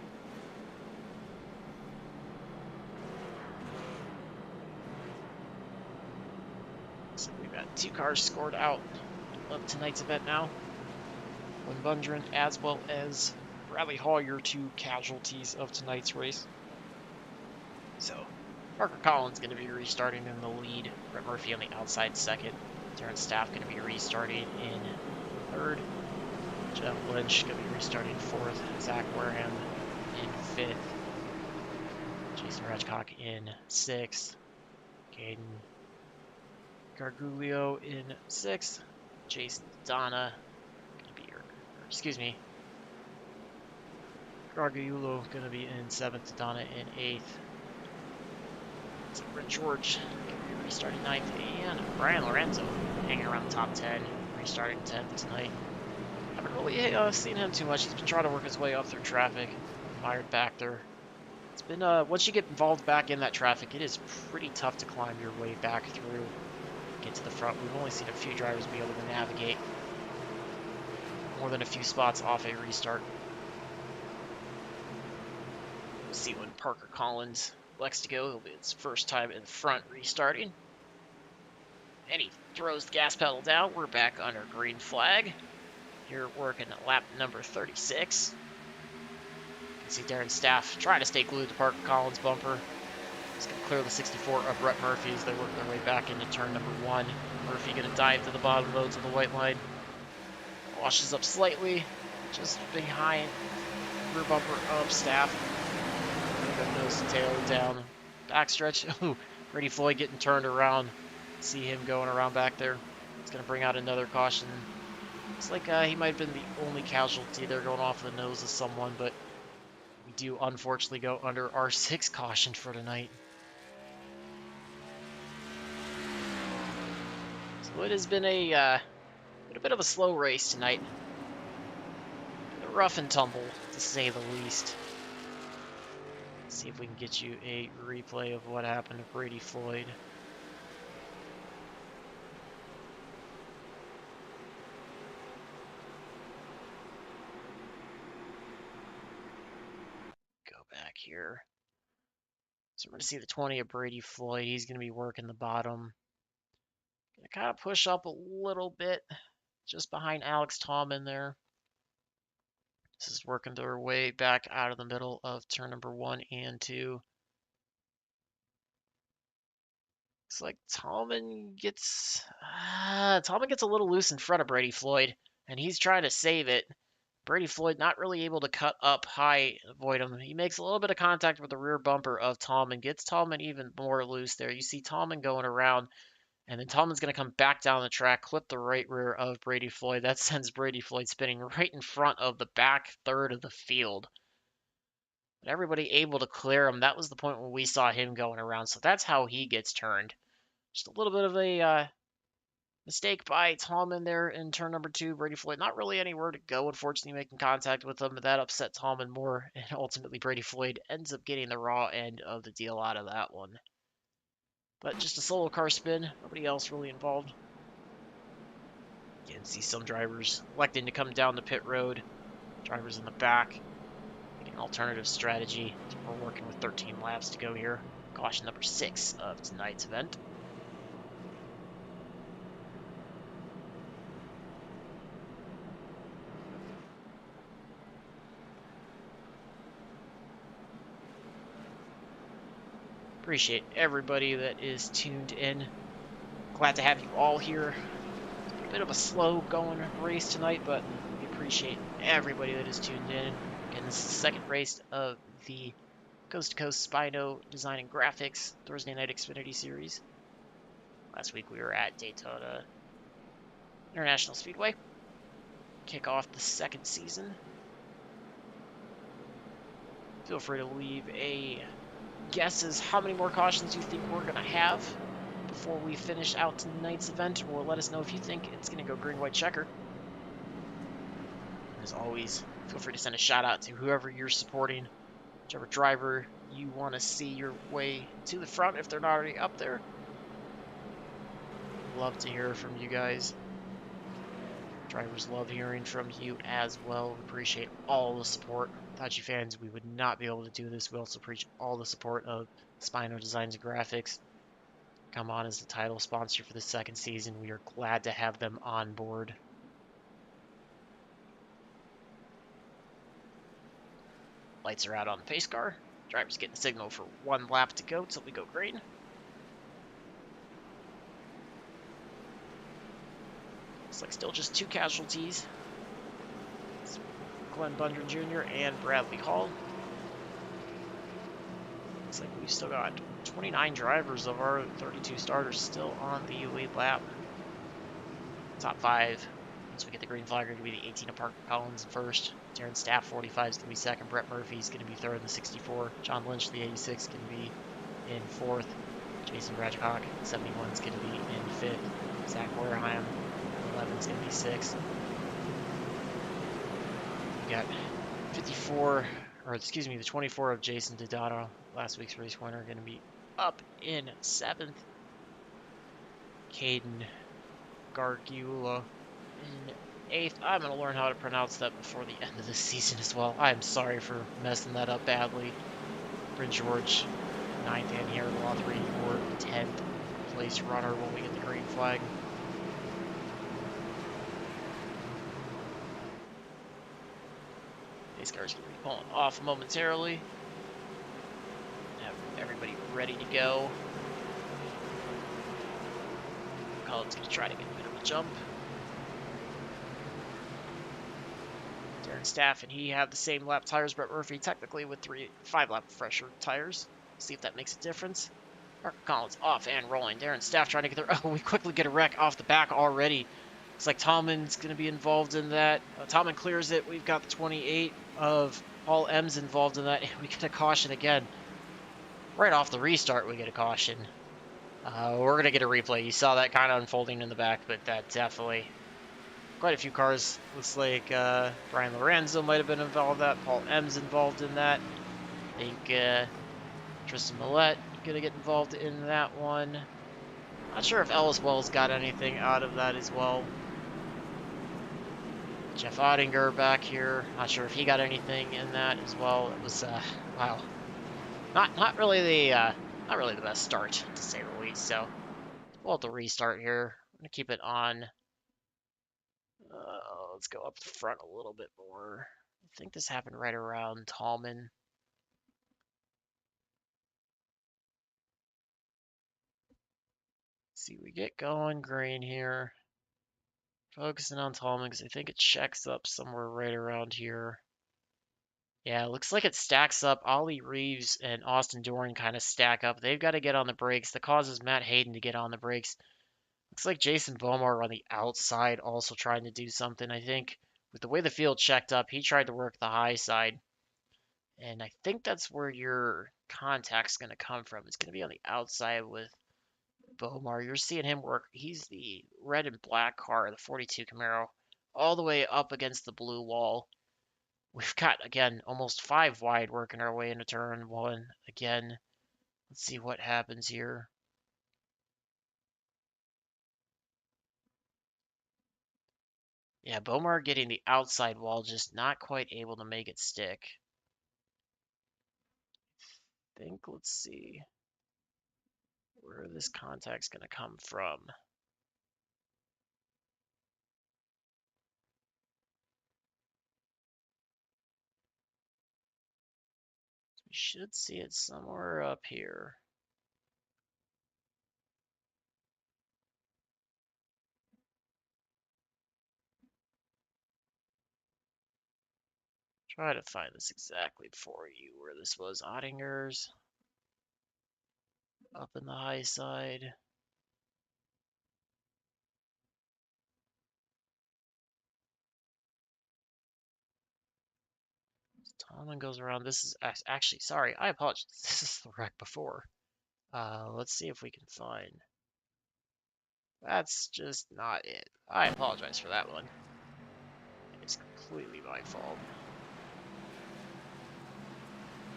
So we've got 2 cars scored out of tonight's event now. Win Bundren as well as Bradley Hall, your 2 casualties of tonight's race. So Parker Collins going to be restarting in the lead. Brett Murphy on the outside 2nd. Darren Staff going to be restarting in 3rd. Jeff Lynch going to be restarting 4th. Zach Wareham in 5th. Jason Ratchcock in 6th. Caden Gargulio in 6th. Jason Donna going to be, Gargiulo going to be in 7th. Donna in 8th. So Brent George going to be restarting 9th. And Brian Lorenzo hanging around the top 10, restarting 10th tonight. Haven't really seen him too much. He's been trying to work his way up through traffic. Mired back there. It's been, once you get involved back in that traffic, it is pretty tough to climb your way back through, get to the front. We've only seen a few drivers be able to navigate more than a few spots off a restart. We'll see when Parker Collins elects to go. It'll be his first time in the front restarting. And he throws the gas pedal down. We're back under green flag. Here working lap number 36. You can see Darren Staff trying to stay glued to Parker Collins' bumper. Just going to clear the 64 of Brett Murphy as they work their way back into turn number 1. Murphy going to dive to the bottom low to the white line. Washes up slightly, just behind rear bumper of Staff. Nose to tail down. Backstretch. Ooh, Brady Floyd getting turned around. See him going around back there. It's going to bring out another caution. Looks like he might have been the only casualty there going off the nose of someone, but we do unfortunately go under our 6th caution for tonight. So it has been a bit of a slow race tonight. Rough and tumble, to say the least. Let's see if we can get you a replay of what happened to Brady Floyd. Go back here. So we're going to see the 20 of Brady Floyd. He's going to be working the bottom. Going to kind of push up a little bit, just behind Alex Tallman there. This is working their way back out of the middle of turn number 1 and 2. Looks like Tallman gets a little loose in front of Brady Floyd, and he's trying to save it. Brady Floyd not really able to cut up high, avoid him. He makes a little bit of contact with the rear bumper of Tallman, gets Tallman even more loose there. You see Tallman going around, and then Tallman's going to come back down the track, clip the right rear of Brady Floyd. That sends Brady Floyd spinning right in front of the back third of the field. But everybody able to clear him. That was the point when we saw him going around, so that's how he gets turned. Just a little bit of a mistake by Tallman there in turn number 2. Brady Floyd not really anywhere to go, unfortunately, making contact with him, but that upset Tallman more, and ultimately Brady Floyd ends up getting the raw end of the deal out of that one. But just a solo car spin, nobody else really involved. You can see some drivers electing to come down the pit road, drivers in the back, getting an alternative strategy. We're working with 13 laps to go here. Caution number 6 of tonight's event. Appreciate everybody that is tuned in. Glad to have you all here. A bit of a slow going race tonight, but we appreciate everybody that is tuned in. Again, this is the second race of the Coast to Coast Spino Design and Graphics Thursday Night Xfinity Series. Last week we were at Daytona International Speedway. Kick off the second season. Feel free to leave a guesses how many more cautions you think we're going to have before we finish out tonight's event, or let us know if you think it's going to go green, white, checker. As always, feel free to send a shout out to whoever you're supporting, whichever driver you want to see your way to the front if they're not already up there. Love to hear from you guys. Drivers love hearing from you as well. We appreciate all the support. Without you fans, we would not be able to do this. We also appreciate all the support of Spino Designs and Graphics. Come on as the title sponsor for the second season. We are glad to have them on board. Lights are out on the pace car. Driver's getting the signal for 1 lap to go till we go green. Looks like still just 2 casualties. It's Glenn Bunder Jr. and Bradley Hall. Looks like we've still got 29 drivers of our 32 starters still on the lead lap. Top 5. Once we get the green flag, are going to be the 18 of Parker Collins in first. Darren Staff, 45 is going to be second. Brett Murphy is going to be third in the 64. John Lynch, the 86, is going to be in fourth. Jason Bradcock, 71 is going to be in fifth. Zach Wareham, 11 is going to be sixth. We got 54, or excuse me, the 24 of Jason Dodano, last week's race winner, going to be up in seventh. Caden Gargiula in eighth. I'm going to learn how to pronounce that before the end of the season as well. I'm sorry for messing that up badly. Bryn George, 9th, and here Law 3 or 10th place runner when we get the green flag. Pace car's going to be pulling off momentarily. Have everybody ready to go. Collins going to try to get a bit of a jump. Darren Staff and he have the same lap tires, Brett Murphy technically with 5 lap fresher tires. See if that makes a difference. Mark Collins off and rolling. Darren Staff trying to get there. Oh, we quickly get a wreck off the back already. Looks like Tallman's going to be involved in that. Tallman clears it. We've got the 28 of Paul M's involved in that. And we get a caution again. Right off the restart, we get a caution. We're going to get a replay. You saw that kind of unfolding in the back, but that definitely... Quite a few cars. Looks like Brian Lorenzo might have been involved in that. Paul M's involved in that. I think Tristan Millette going to get involved in that one. Not sure if Ellis Wells got anything out of that as well. Jeff Ottinger back here. Not sure if he got anything in that as well. It was wow, not really the best start to say the least. So we'll have to restart here. I'm gonna keep it on. Let's go up the front a little bit more. I think this happened right around Tallman. See, we get going green here. Focusing on Tallman because I think it checks up somewhere right around here. Yeah, it looks like it stacks up. Ollie Reeves and Austin Doran kind of stack up. They've got to get on the brakes. That causes Matt Hayden to get on the brakes. Looks like Jason Bomar on the outside also trying to do something. I think with the way the field checked up, he tried to work the high side. And I think that's where your contact's going to come from. It's going to be on the outside with Bomar. You're seeing him work. He's the red and black car, the 42 Camaro, all the way up against the blue wall. We've got, again, almost 5 wide working our way into turn 1. Again, let's see what happens here. Yeah, Bomar getting the outside wall, just not quite able to make it stick. I think, let's see where this contact's going to come from. We should see it somewhere up here. Try to find this exactly for you where this was. Ottinger's up in the high side. Tallman goes around. This is actually, sorry, I apologize. This is the wreck before. Let's see if we can find. That's just not it. I apologize for that one. It's completely my fault.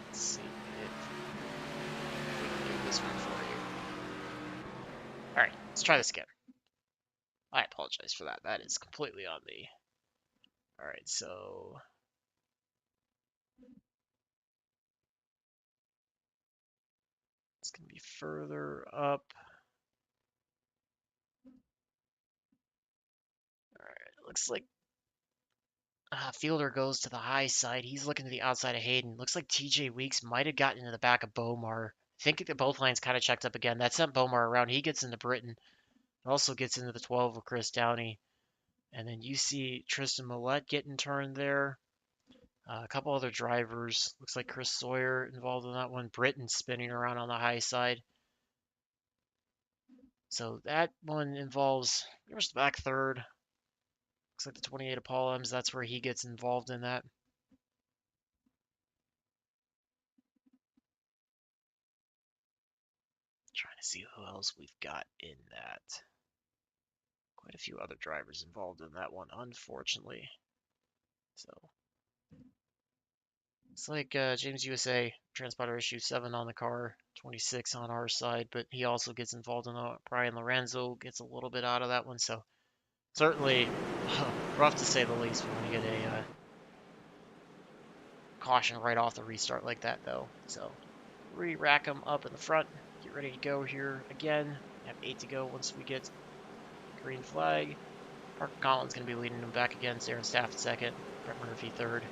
Let's see if we can do this one for you. Alright, let's try this again. I apologize for that. That is completely on me. Alright, so... it's going to be further up. Alright, looks like Fielder goes to the high side. He's looking to the outside of Hayden. Looks like TJ Weeks might have gotten into the back of Bomar. I think that both lines kind of checked up again. That sent Bomar around. He gets into Britain. Also gets into the 12 of Chris Downey. And then you see Tristan Millette getting turned there. A couple other drivers. Looks like Chris Sawyer involved in that one. Britain spinning around on the high side. So that one involves, there's the back third. Looks like the 28 of Paul M's. That's where he gets involved in that. Trying to see who else we've got in that. Quite a few other drivers involved in that one, unfortunately. So it's like James USA, transponder issue 7 on the car, 26 on our side, but he also gets involved in Brian Lorenzo gets a little bit out of that one. So certainly rough to say the least when we get a caution right off the restart like that, though. So re-rack them up in the front, get ready to go here again. Have 8 to go once we get green flag. Parker Collins going to be leading them back again. Darren Staff second. Brett Murphy third.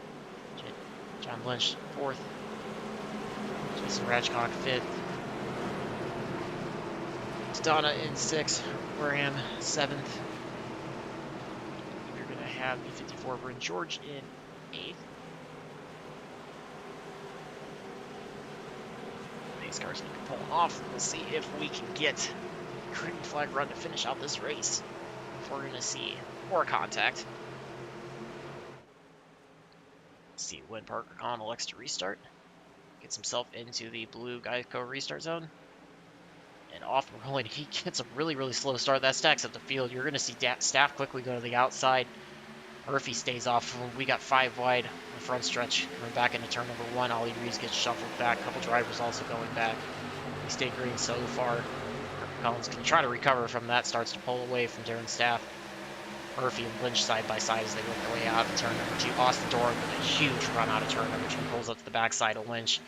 John Lynch fourth. Jason Ratchcock fifth. Donna in 6th, Wareham 7th. You're going to have E54 Bryn George in 8th. These cars are going to be pulling off. We'll see if we can get a green flag run to finish out this race. If we're going to see more contact. See when Parker Collins elects to restart. Gets himself into the blue Geico restart zone. And off and rolling, he gets a really slow start. That stacks up the field. You're going to see Staff quickly go to the outside. Murphy stays off. We got 5 wide on the front stretch. Coming back into turn number 1. Ollie Reeves gets shuffled back. A couple drivers also going back. We stay green so far. Collins can try to recover from that. Starts to pull away from Darren Staff. Murphy and Lynch side by side as they work their way out of turn number 2. Austin Doran with a huge run out of turn number 2. Pulls up to the backside of Lynch.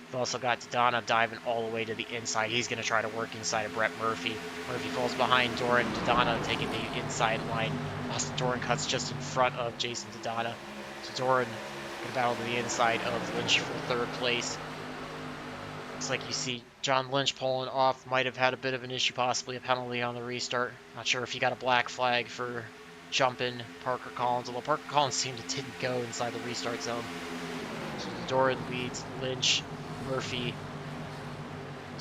We've also got Donna diving all the way to the inside. He's going to try to work inside of Brett Murphy. Murphy falls behind Doran. Donna taking the inside line. Austin Doran cuts just in front of Jason Donna. So Doran going to battle to the inside of Lynch for 3rd place. Looks like you see John Lynch pulling off. Might have had a bit of an issue, possibly a penalty on the restart. Not sure if he got a black flag for jumping Parker Collins, although Parker Collins seemed it didn't go inside the restart zone. So Doran leads Lynch, Murphy,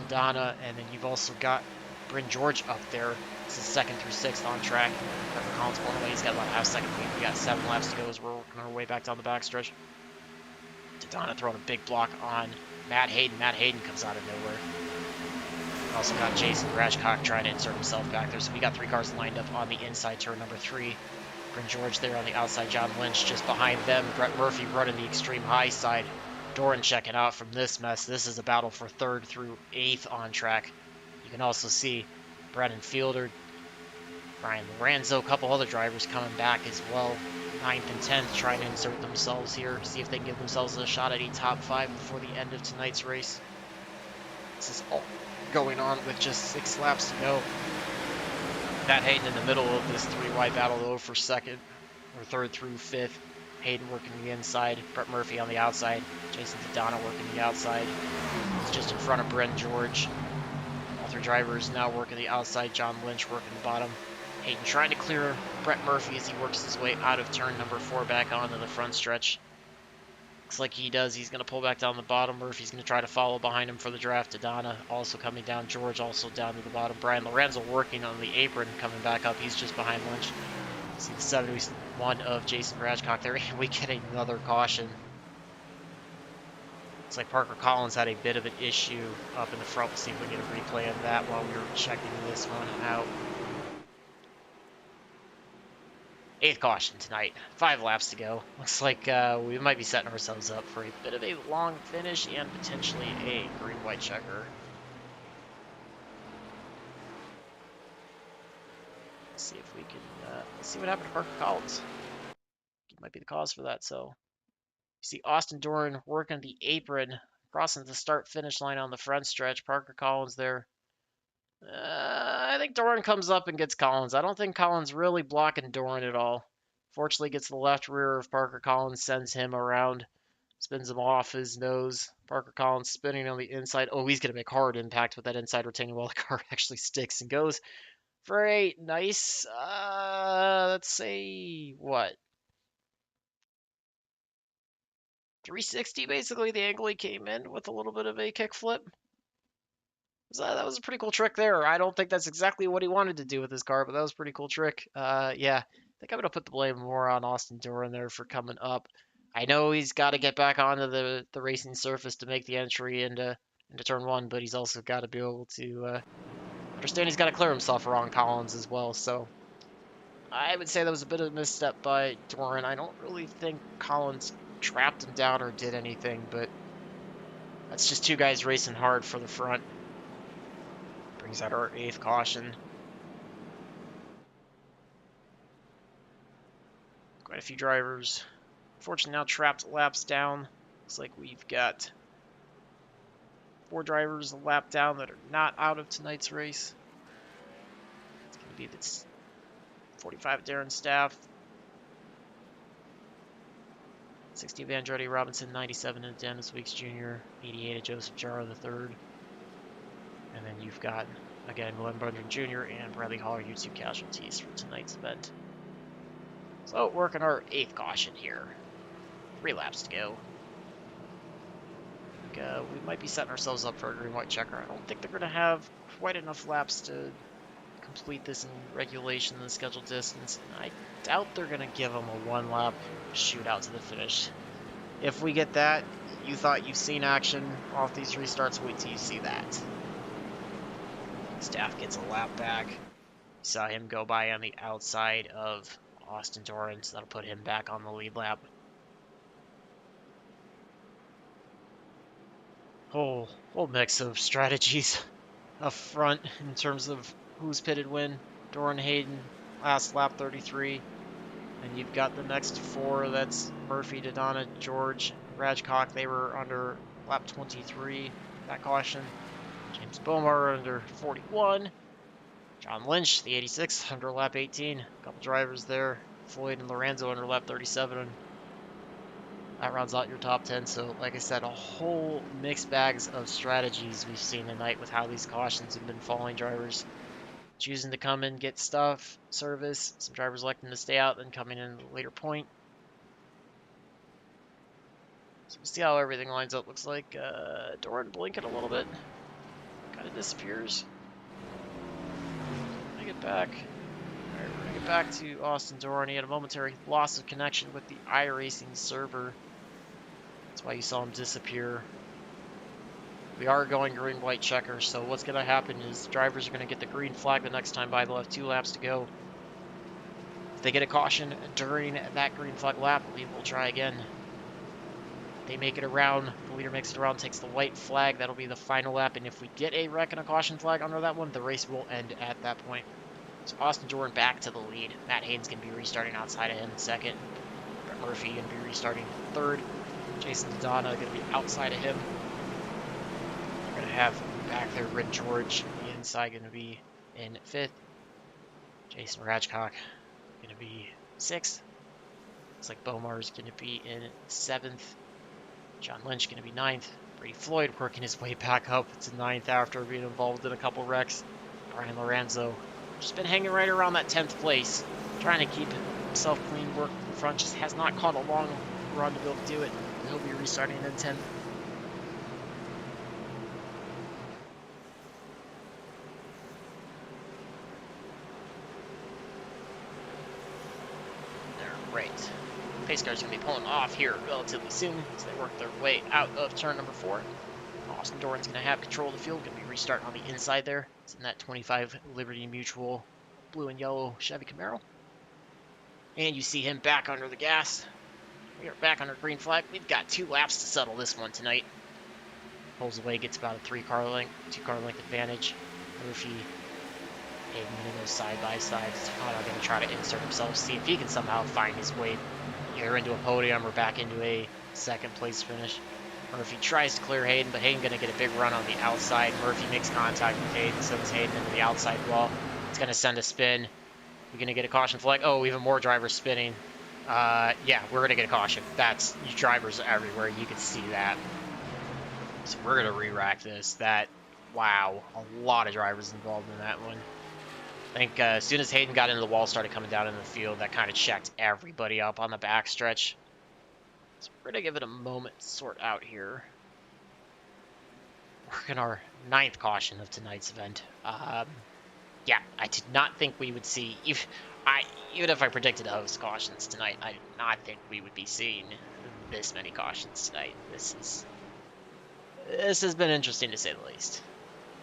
Donna, and then you've also got Bryn George up there. This is 2nd through 6th on track. Parker Collins pulling away. He's got about half second lead. We got 7 laps to go as we're working our way back down the backstretch. Donna throwing a big block on Matt Hayden. Matt Hayden comes out of nowhere. Also got Jason Rashcock trying to insert himself back there. So we got 3 cars lined up on the inside turn number 3. Bryn George there on the outside. John Lynch just behind them. Brett Murphy running the extreme high side. Doran checking out from this mess. This is a battle for 3rd through 8th on track. You can also see Brennan Fielder, Brian Lorenzo, a couple other drivers coming back as well. 9th and 10th trying to insert themselves here. See if they can give themselves a shot at a top 5 before the end of tonight's race. This is all going on with just 6 laps to go. Matt Hayden in the middle of this 3-wide battle though for 2nd or 3rd through 5th. Hayden working the inside, Brett Murphy on the outside, Jason Donna working the outside. He's just in front of Bryn George. All 3 drivers now working the outside, John Lynch working the bottom. Hayden trying to clear Brett Murphy as he works his way out of turn number 4 back onto the front stretch. Looks like he does. He's going to pull back down the bottom. Murphy's going to try to follow behind him for the draft. Donna also coming down. George also down to the bottom. Brian Lorenzo working on the apron, coming back up. He's just behind Lynch. See the 71 of Jason Rashcock there, and we get another caution. Looks like Parker Collins had a bit of an issue up in the front. We'll see if we get a replay of that while we were checking this one out. 8th caution tonight. 5 laps to go. Looks like we might be setting ourselves up for a bit of a long finish and potentially a green-white checker. Let's see if we can see what happened to Parker Collins. He might be the cause for that. So you see Austin Doran working the apron, crossing the start-finish line on the front stretch. Parker Collins there. I think Doran comes up and gets Collins. I don't think Collins really blocking Doran at all. Fortunately, gets the left rear of Parker Collins, sends him around, spins him off his nose. Parker Collins spinning on the inside. Oh, he's going to make hard impact with that inside retaining wall. The car actually sticks and goes for a nice, let's say, what? 360, basically, the angle he came in with a little bit of a kickflip. That was a pretty cool trick there. I don't think that's exactly what he wanted to do with his car, but that was a pretty cool trick. Yeah, I think I'm going to put the blame more on Austin Doran there for coming up. I know he's got to get back onto the racing surface to make the entry into turn 1, but he's also got to be able to understand he's got to clear himself around Collins as well. So I would say that was a bit of a misstep by Doran. I don't really think Collins trapped him down or did anything, but that's just 2 guys racing hard for the front. Brings out our 8th caution. Quite a few drivers. Unfortunately, now trapped laps down. Looks like we've got 4 drivers a lap down that are not out of tonight's race. It's going to be this 45 Darren Staff, 60 of Andretti Robinson, 97 of Dennis Weeks Jr., 88 of Joseph Jara III. And then you've got Again, Glenn Brundren Jr. and Bradley Hall are your two casualties for tonight's event. So, working our 8th caution here. 3 laps to go. We might be setting ourselves up for a green-white checker. I don't think they're going to have quite enough laps to complete this in regulation and the scheduled distance. And I doubt they're going to give them a 1-lap shootout to the finish. If we get that, you thought you've seen action off these restarts, wait till you see that. Staff gets a lap back. You saw him go by on the outside of Austin Dorrance. That'll put him back on the lead lap. Whole mix of strategies up front in terms of who's pitted when. Doran Hayden, last lap 33. And you've got the next 4, that's Murphy, Dodonna, George, Rajcock. They were under lap 23, that caution. James Bomar under 41. John Lynch, the 86, under lap 18. A couple drivers there. Floyd and Lorenzo under lap 37. That rounds out your top 10. So, like I said, a whole mixed bags of strategies we've seen tonight with how these cautions have been following drivers. Choosing to come in, get stuff, service. Some drivers electing to stay out, then coming in at a later point. So we'll see how everything lines up. Looks like Doran blinking a little bit. Kind of disappears. Bring it back. Alright, we're going to get back to Austin Doran. He had a momentary loss of connection with the iRacing server. That's why you saw him disappear. We are going green-white checker, so what's going to happen is drivers are going to get the green flag the next time by. They'll have 2 laps to go. If they get a caution during that green flag lap, we will try again. They make it around, the leader makes it around, takes the white flag, that'll be the final lap, and if we get a wreck and a caution flag under that one, the race will end at that point. So Austin Jordan back to the lead. Matt Hayden's going to be restarting outside of him in second. Brett Murphy going to be restarting third. Jason Dodonna going to be outside of him. We're going to have back there Red George, the inside going to be in fifth. Jason Rajcock going to be sixth. Looks like Bomar's going to be in seventh. John Lynch going to be ninth. Brady Floyd working his way back up to ninth after being involved in a couple wrecks. Brian Lorenzo just been hanging right around that 10th place, trying to keep himself clean, work in front, just has not caught a long run to be able to do it. He'll be restarting in 10th. Right. Pace car's going to be pulling off here relatively soon as they work their way out of turn number 4. Austin Doran's going to have control of the field, going to be restarting on the inside there. It's in that 25 Liberty Mutual blue and yellow Chevy Camaro. And you see him back under the gas. We are back under green flag. We've got 2 laps to settle this one tonight. Pulls away, gets about a 2 car length advantage. Murphy, Hayden going to go side by side. Takano going to try to insert himself, see if he can somehow find his way either into a podium or back into a second place finish. Murphy tries to clear Hayden, but Hayden going to get a big run on the outside. Murphy makes contact with Hayden, sends Hayden into the outside wall. It's going to send a spin. We're going to get a caution flag. Oh, even more drivers spinning. Yeah, we're going to get a caution. That's drivers everywhere. You can see that. So we're going to re-rack this. Wow, a lot of drivers involved in that one. I think as soon as Hayden got into the wall, started coming down in the field, that kind of checked everybody up on the backstretch. So we're going to give it a moment to sort out here. Working our 9th caution of tonight's event. Yeah, I did not think we would see, even if I predicted a host cautions tonight, I did not think we would be seeing this many cautions tonight. This has been interesting to say the least.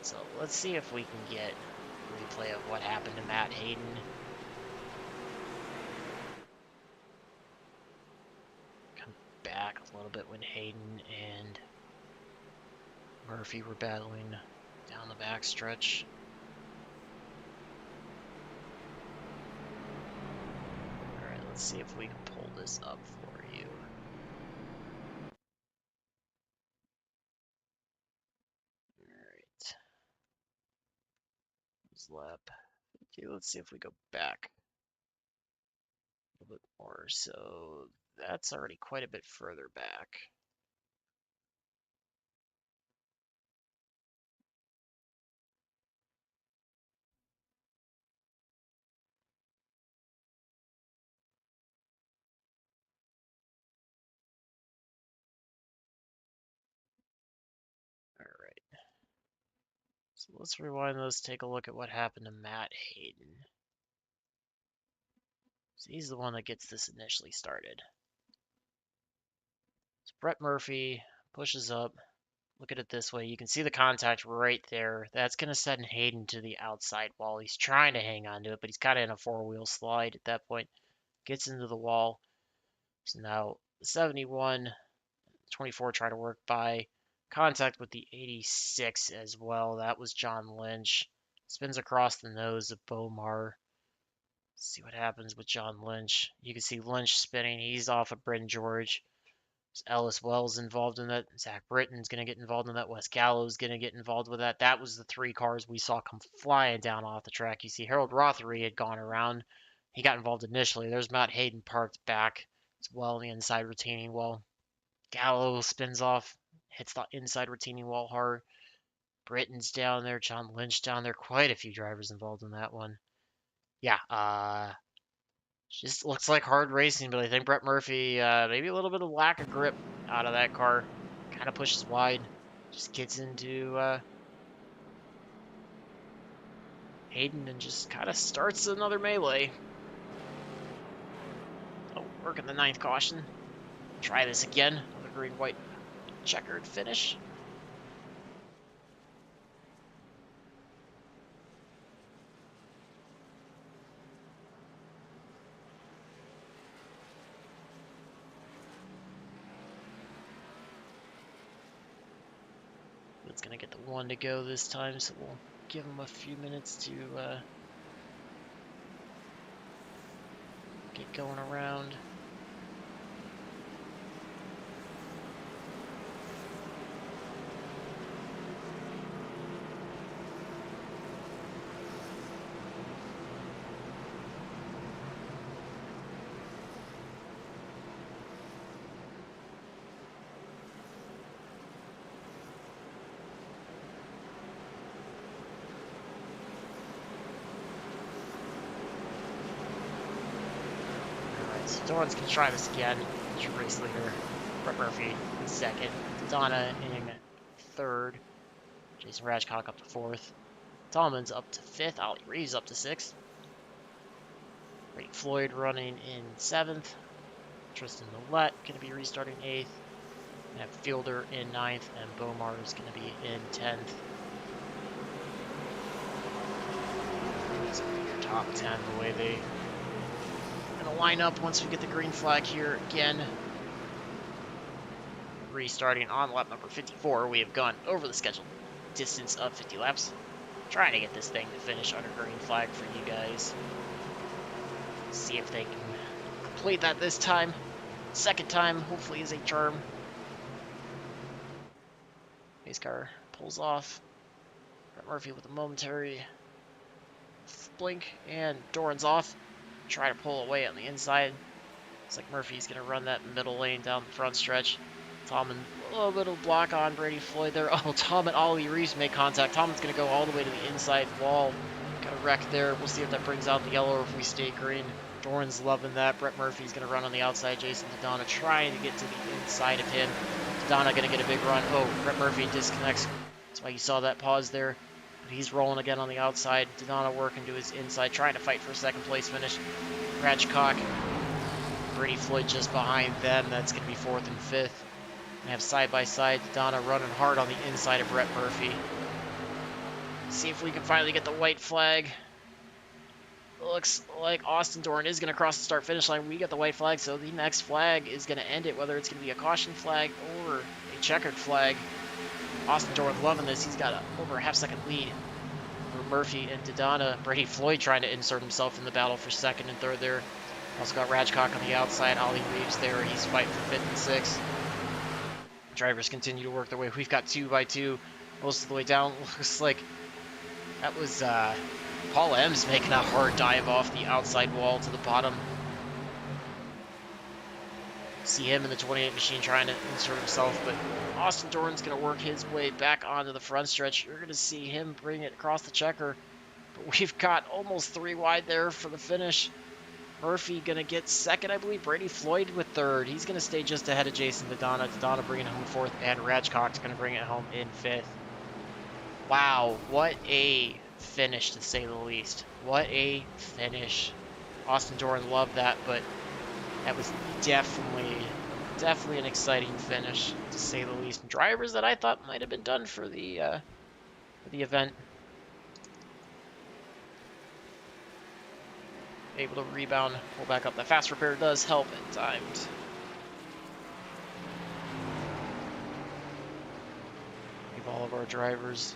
So let's see if we can get a replay of what happened to Matt Hayden. Come back a little bit when Hayden and Murphy were battling down the backstretch. Alright, let's see if we can pull this up for you. Alright. Lap. Okay, let's see if we go back a little bit more. So that's already quite a bit further back. So let's rewind those, take a look at what happened to Matt Hayden. So he's the one that gets this initially started. So Brett Murphy pushes up. Look at it this way. You can see the contact right there. That's going to send Hayden to the outside wall. He's trying to hang on to it, but he's kind of in a four-wheel slide at that point. Gets into the wall. So now the 71, 24 try to work by. Contact with the 86 as well. That was John Lynch. Spins across the nose of Bomar. Let's see what happens with John Lynch. You can see Lynch spinning. He's off of Bryn George. Ellis Wells involved in that. Zach Britton's going to get involved in that. Wes Gallo's going to get involved with that. That was the three cars we saw come flying down off the track. You see Harold Rothery had gone around. He got involved initially. There's Matt Hayden parked back as well in the inside retaining wall. Gallo spins off, hits the inside retaining wall hard. Britton's down there. John Lynch down there. Quite a few drivers involved in that one. Yeah, just looks like hard racing, but I think Brett Murphy, maybe a little bit of lack of grip out of that car. Kind of pushes wide. Just gets into Hayden and just kind of starts another melee. Oh, working the 9th caution. Try this again. Another green-white checkered finish. It's going to get the 1 to go this time, so we'll give him a few minutes to get going around. Dorrance can try this again. Race leader, Brett Murphy in 2nd. Donna in 3rd. Jason Rajcock up to 4th. Tallman's up to 5th. Ollie Reeves up to 6th. Brady Floyd running in 7th. Tristan Millette going to be restarting 8th. We have Fielder in 9th, and Bomar is going to be in 10th. These will be your top 10 the way they going to line up once we get the green flag here again. Restarting on lap number 54, we have gone over the scheduled distance of 50 laps. Trying to get this thing to finish under green flag for you guys. See if they can complete that this time. 2nd time, hopefully, is a charm. Pace car pulls off. Brett Murphy with a momentary blink, and Doran's off. Try to pull away on the inside. Looks like Murphy's going to run that middle lane down the front stretch. Tallman, a little bit of block on Brady Floyd there. Oh, Tom and Ollie Reeves make contact. Tallman's going to go all the way to the inside wall. Got a wreck there. We'll see if that brings out the yellow or if we stay green. Doran's loving that. Brett Murphy's going to run on the outside. Jason Dodonna trying to get to the inside of him. Dodonna going to get a big run. Oh, Brett Murphy disconnects. That's why you saw that pause there. But he's rolling again on the outside. Dodonna working to his inside, trying to fight for a 2nd place finish. Rajcock, Brady Floyd just behind them. That's going to be 4th and 5th. We have side-by-side Dodonna running hard on the inside of Brett Murphy. See if we can finally get the white flag. Looks like Austin Dorn is going to cross the start-finish line. We got the white flag, so the next flag is going to end it, whether it's going to be a caution flag or a checkered flag. Austin Dorn loving this. He's got over a half-second lead over Murphy and Dodonna. Brady Floyd trying to insert himself in the battle for 2nd and 3rd there. Also got Rajcock on the outside. Ollie Reeves there. He's fighting for 5th and 6th. Drivers continue to work their way. We've got 2x2 most of the way down. Looks like that was Paul M's making a hard dive off the outside wall to the bottom. See him in the 28 machine trying to insert himself, but Austin Dorn's going to work his way back onto the front stretch. You're going to see him bring it across the checker, but we've got almost 3 wide there for the finish. Murphy going to get 2nd, I believe. Brady Floyd with 3rd. He's going to stay just ahead of Jason Dodonna. Dodonna bringing home 4th, and Rajcock's going to bring it home in 5th. Wow, what a finish to say the least. What a finish. Austin Doran loved that, but that was definitely an exciting finish to say the least. Drivers that I thought might have been done for the event, able to rebound, pull back up. That fast repair does help at times. Give all of our drivers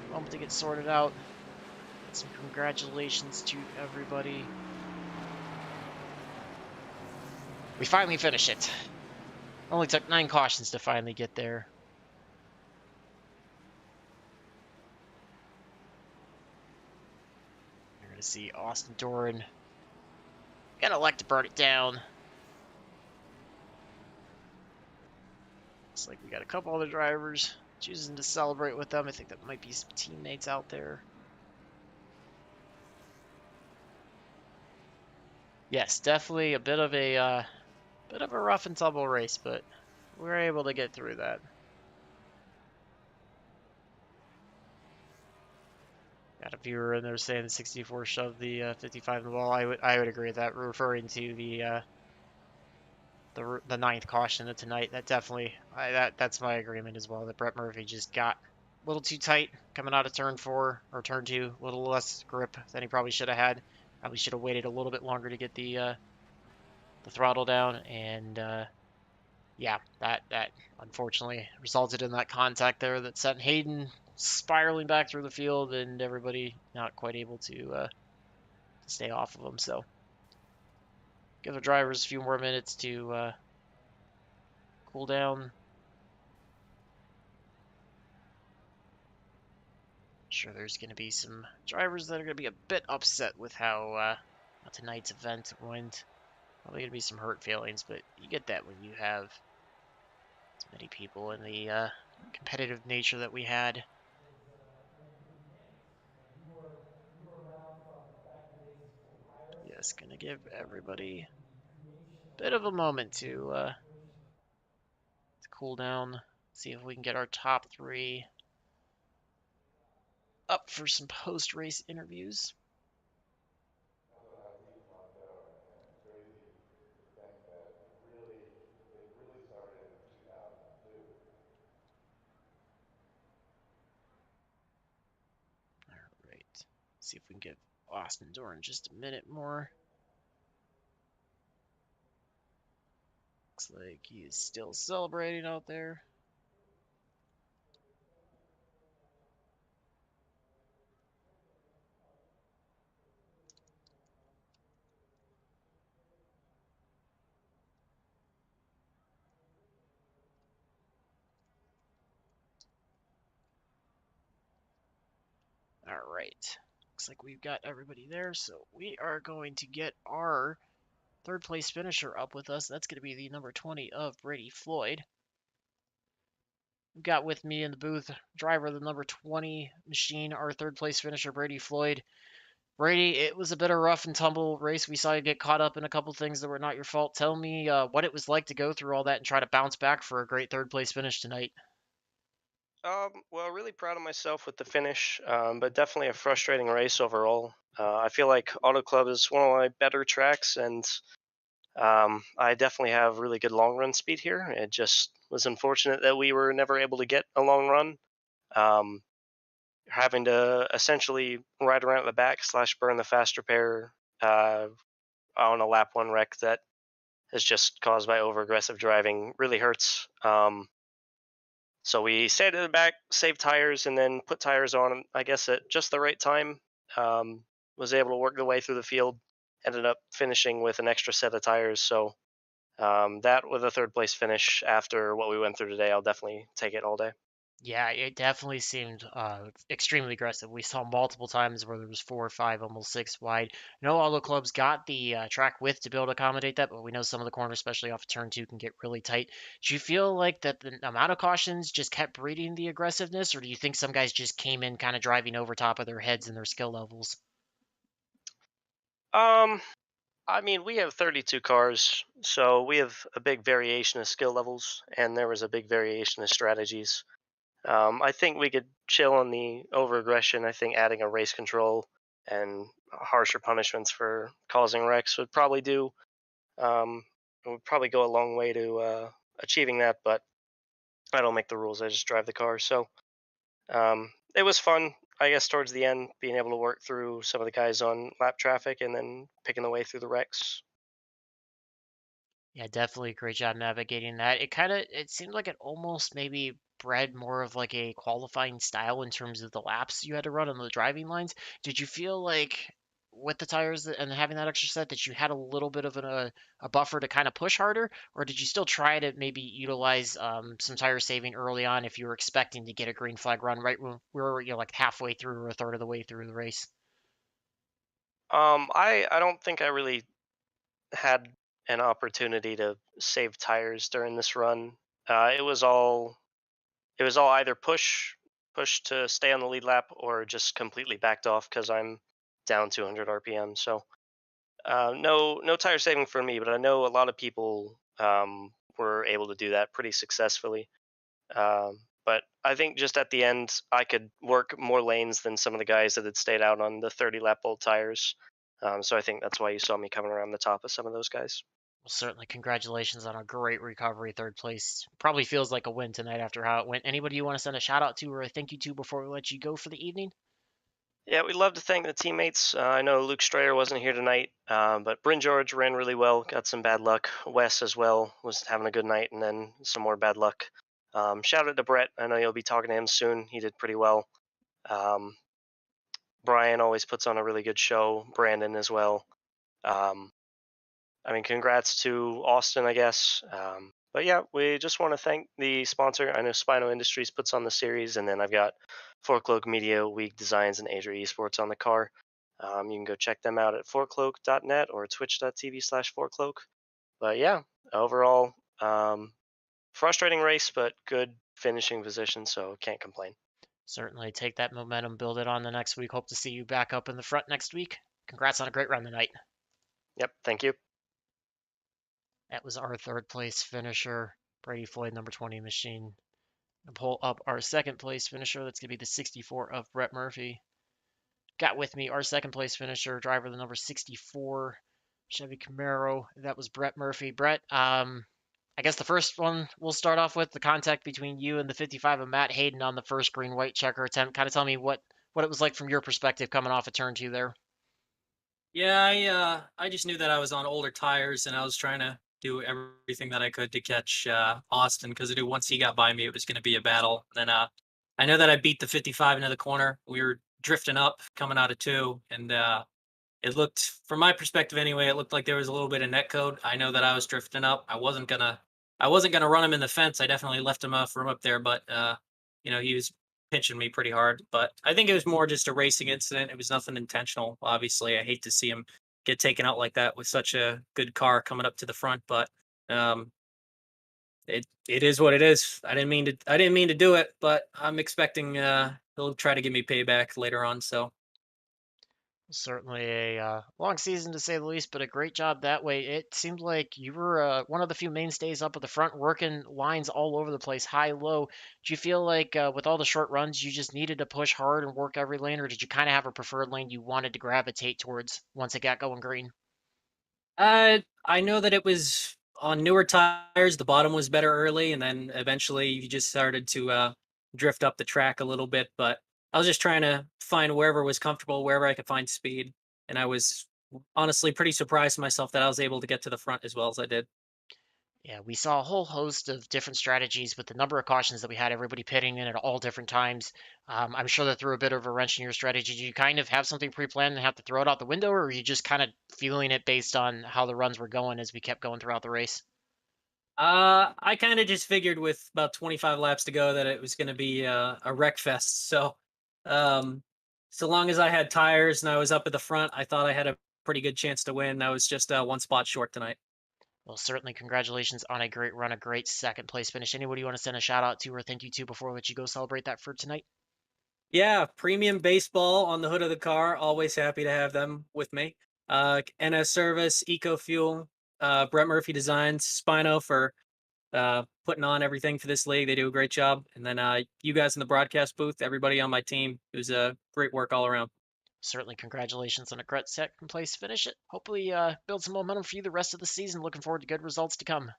a moment to get sorted out. Some congratulations to everybody. We finally finished it. Only took 9 cautions to finally get there. You're going to see Austin Doran gonna elect to burn it down. Looks like we got a couple other drivers choosing to celebrate with them. I think that might be some teammates out there. Yes, definitely a bit of a rough and tumble race, but we were able to get through that. Got a viewer in there saying the 64 shoved the 55 in the wall. I would agree with that. Referring to the ninth caution of tonight, that definitely that's my agreement as well. That Brett Murphy just got a little too tight coming out of turn 4 or turn 2, a little less grip than he probably should have had. Probably should have waited a little bit longer to get the throttle down, and yeah, that unfortunately resulted in that contact there that sent Hayden spiraling back through the field, and everybody not quite able to stay off of him. So give the drivers a few more minutes to cool down. Sure, there's going to be some drivers that are going to be a bit upset with how tonight's event went. Probably going to be some hurt feelings, but you get that when you have as many people in the competitive nature that we had. Yes, gonna give everybody a bit of a moment to cool down. See if we can get our top 3 up for some post-race interviews. That's what I keep on doing, and it's crazy to think that it really started in 2002. All right, see if we can give Austin Doran just a minute more. Looks like he is still celebrating out there. All right, looks like we've got everybody there, so we are going to get our third place finisher up with us. That's going to be the number 20 of Brady Floyd. We've got with me in the booth driver of the number 20 machine, our third place finisher, Brady Floyd. Brady, it was a bit of a rough and tumble race. We saw you get caught up in a couple things that were not your fault. Tell me what it was like to go through all that and try to bounce back for a great third place finish tonight. Well, really proud of myself with the finish, but definitely a frustrating race overall. I feel like Auto Club is one of my better tracks, and I definitely have really good long run speed here. It just was unfortunate that we were never able to get a long run, um, having to essentially ride around at the back slash burn the fast repair on a lap 1 wreck that is just caused by over aggressive driving really hurts. So we stayed in the back, saved tires, and then put tires on, I guess, at just the right time. Was able to work the way through the field. Ended up finishing with an extra set of tires. So that with a third place finish after what we went through today, I'll definitely take it all day. Yeah, it definitely seemed extremely aggressive. We saw multiple times where there was 4 or 5, almost 6 wide. No, all the clubs got the track width to be able to accommodate that, but we know some of the corners, especially off of turn 2, can get really tight. Do you feel like that the amount of cautions just kept breeding the aggressiveness, or do you think some guys just came in kind of driving over top of their heads and their skill levels? Um, I mean, we have 32 cars, so we have a big variation of skill levels, and there was a big variation of strategies. I think we could chill on the over aggression. I think adding a race control and harsher punishments for causing wrecks um, would probably go a long way to achieving that. But I don't make the rules; I just drive the car. So it was fun, I guess, towards the end, being able to work through some of the guys on lap traffic and then picking the way through the wrecks. Yeah, definitely great job navigating that. It seemed like it almost maybe bred more of like a qualifying style in terms of the laps you had to run on the driving lines. Did you feel like with the tires and having that extra set that you had a little bit of a buffer to kind of push harder, or did you still try to maybe utilize some tire saving early on if you were expecting to get a green flag run right when we were like halfway through or a third of the way through the race? I don't think I really had an opportunity to save tires during this run. It was all either push to stay on the lead lap or just completely backed off because I'm down 200 RPM. So no tire saving for me, but I know a lot of people were able to do that pretty successfully. But I think just at the end, I could work more lanes than some of the guys that had stayed out on the 30 lap old tires. So I think that's why you saw me coming around the top of some of those guys. Well, certainly, congratulations on a great recovery, third place. Probably feels like a win tonight after how it went. Anybody you want to send a shout out to or a thank you to before we let you go for the evening? Yeah, we'd love to thank the teammates. I know Luke Strayer wasn't here tonight, but Bryn George ran really well, got some bad luck. Wes as well was having a good night, and then some more bad luck. Shout out to Brett. I know you'll be talking to him soon. He did pretty well. Um, Brian always puts on a really good show. Brandon as well. Um, I mean, congrats to Austin, I guess. But yeah, we just want to thank the sponsor. I know Spino Industries puts on the series, and then I've got Four Media, Week Designs, and Adria Esports on the car. You can go check them out at fourcloak.net or twitch.tv/fourcloak. But yeah, overall, frustrating race, but good finishing position, so can't complain. Certainly, take that momentum, build it on the next week. Hope to see you back up in the front next week. Congrats on a great run tonight. Yep, thank you. That was our third place finisher, Brady Floyd, number 20 machine. And pull up our second place finisher. That's going to be the 64 of Brett Murphy. Got with me our second place finisher, driver the number 64 Chevy Camaro. That was Brett Murphy. Brett, I guess the first one we'll start off with the contact between you and the 55 of Matt Hayden on the first green white checker attempt. Kind of tell me what it was like from your perspective coming off a turn two there. Yeah, I just knew that I was on older tires and I was trying to do everything that I could to catch Austin because I knew once he got by me it was going to be a battle. Then I know that I beat the 55 into the corner. We were drifting up coming out of two, and it looked, from my perspective anyway, it looked like there was a little bit of net code. I know that I was drifting up. I wasn't gonna run him in the fence. I definitely left him from up there, but he was pinching me pretty hard. But I think it was more just a racing incident. It was nothing intentional. Obviously, I hate to see him get taken out like that with such a good car coming up to the front, but um, it is what it is. I didn't mean to do it, but I'm expecting he'll try to give me payback later on. So Certainly a long season to say the least, but a great job that way. It seemed like you were one of the few mainstays up at the front, working lines all over the place, high, low. Do you feel like with all the short runs, you just needed to push hard and work every lane, or did you kind of have a preferred lane you wanted to gravitate towards once it got going green? I know that it was on newer tires. The bottom was better early, and then eventually you just started to drift up the track a little bit. But I was just trying to find wherever was comfortable, wherever I could find speed, and I was honestly pretty surprised myself that I was able to get to the front as well as I did. Yeah, we saw a whole host of different strategies with the number of cautions that we had, everybody pitting in at all different times. I'm sure that threw a bit of a wrench in your strategy. Did you kind of have something pre-planned and have to throw it out the window, or were you just kind of feeling it based on how the runs were going as we kept going throughout the race? I kind of just figured with about 25 laps to go that it was going to be a wreck fest. So, um, so long as I had tires and I was up at the front, I thought I had a pretty good chance to win. I was just one spot short tonight. Well, certainly congratulations on a great run, a great second place finish. Anybody you want to send a shout out to or thank you to before we let you go celebrate that for tonight? Yeah, premium baseball on the hood of the car. Always happy to have them with me. NS Service, Eco Fuel, Brett Murphy Designs, Spino for putting on everything for this league. They do a great job. And then you guys in the broadcast booth, everybody on my team, it was great work all around. Certainly, congratulations on a great second place finish. It hopefully build some momentum for you the rest of the season. Looking forward to good results to come.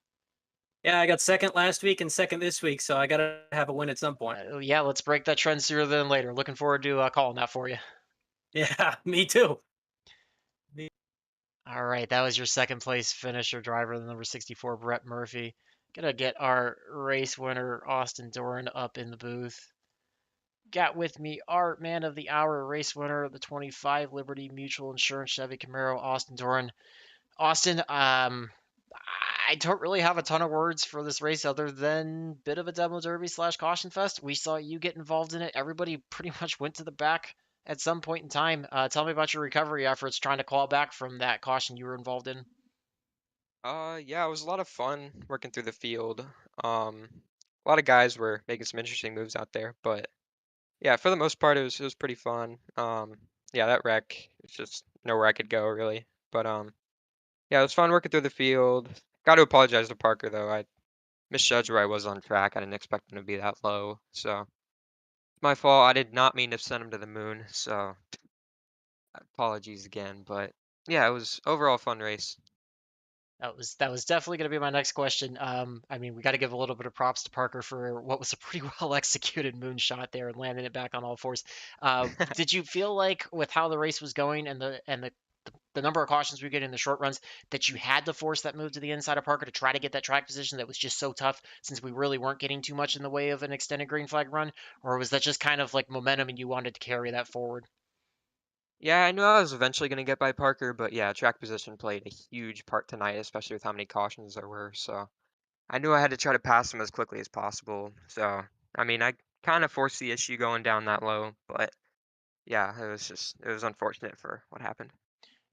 Yeah, I got second last week and second this week, so I got to have a win at some point. Yeah, let's break that trend sooner than later. Looking forward to calling that for you. Yeah, me too. All right, that was your second place finisher, driver, the number 64, Brett Murphy. Gonna get our race winner, Austin Doran, up in the booth. Got with me our man of the hour, race winner, the 25 Liberty Mutual Insurance Chevy Camaro, Austin Doran. Austin, I don't really have a ton of words for this race other than bit of a demo derby / caution fest. We saw you get involved in it. Everybody pretty much went to the back at some point in time. Tell me about your recovery efforts trying to claw back from that caution you were involved in. Yeah, it was a lot of fun working through the field. A lot of guys were making some interesting moves out there, but yeah, for the most part, it was pretty fun. Yeah, that wreck, it's just nowhere I could go really. But yeah, it was fun working through the field. Got to apologize to Parker though. I misjudged where I was on track. I didn't expect him to be that low, so it's my fault. I did not mean to send him to the moon, so apologies again. But yeah, it was overall a fun race. That was definitely going to be my next question. I mean, we got to give a little bit of props to Parker for what was a pretty well executed moonshot there and landing it back on all fours. Did you feel like with how the race was going and the number of cautions we get in the short runs that you had to force that move to the inside of Parker to try to get that track position that was just so tough since we really weren't getting too much in the way of an extended green flag run? Or was that just kind of like momentum and you wanted to carry that forward? Yeah, I knew I was eventually going to get by Parker, but yeah, track position played a huge part tonight, especially with how many cautions there were. So I knew I had to try to pass him as quickly as possible. So, I mean, I kind of forced the issue going down that low, but yeah, it was unfortunate for what happened.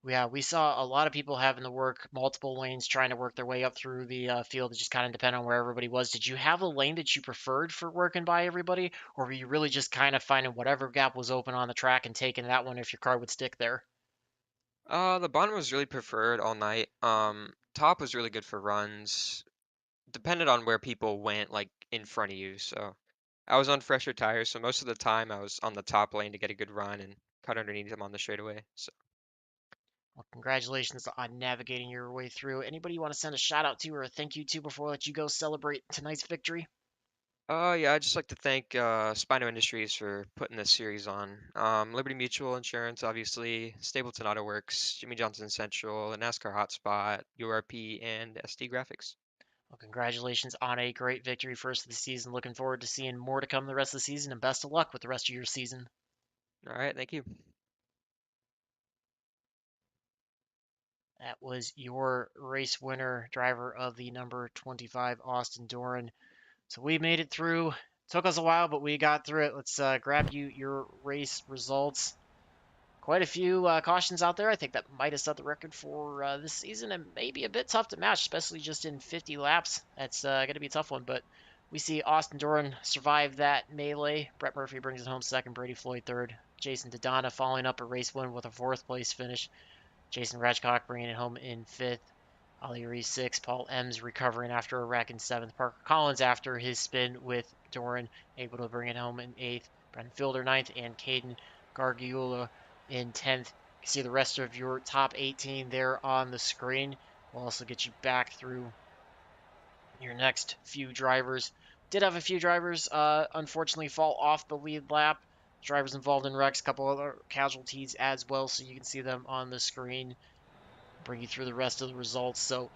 Yeah, we saw a lot of people having to work multiple lanes trying to work their way up through the field. It just kind of depended on where everybody was. Did you have a lane that you preferred for working by everybody, or were you really just kind of finding whatever gap was open on the track and taking that one if your car would stick there? The bottom was really preferred all night. Top was really good for runs. Depended on where people went, like in front of you. So I was on fresher tires, so most of the time I was on the top lane to get a good run and cut underneath them on the straightaway. So. Well, congratulations on navigating your way through. Anybody you want to send a shout out to or a thank you to before I let you go celebrate tonight's victory? Yeah, I'd just like to thank Spino Industries for putting this series on. Liberty Mutual Insurance, obviously, Stapleton Auto Works, Jimmy Johnson Central, the NASCAR Hotspot, URP, and SD Graphics. Well, congratulations on a great victory first of the season. Looking forward to seeing more to come the rest of the season, and best of luck with the rest of your season. All right, thank you. That was your race winner, driver of the number 25, Austin Doran. So we made it through. Took us a while, but we got through it. Let's grab you your race results. Quite a few cautions out there. I think that might have set the record for this season and maybe a bit tough to match, especially just in 50 laps. That's going to be a tough one, but we see Austin Doran survive that melee. Brett Murphy brings it home second, Brady Floyd third. Jason Dodonna following up a race win with a fourth place finish. Jason Ratchcock bringing it home in fifth. Ollie Reese sixth. Paul Ems recovering after a wreck in seventh. Parker Collins after his spin with Doran able to bring it home in eighth. Brendan Fielder ninth and Caden Gargiula in 10th. You can see the rest of your top 18 there on the screen. We'll also get you back through your next few drivers. Did have a few drivers unfortunately fall off the lead lap. Drivers involved in wrecks, a couple other casualties as well, so you can see them on the screen. Bring you through the rest of the results. So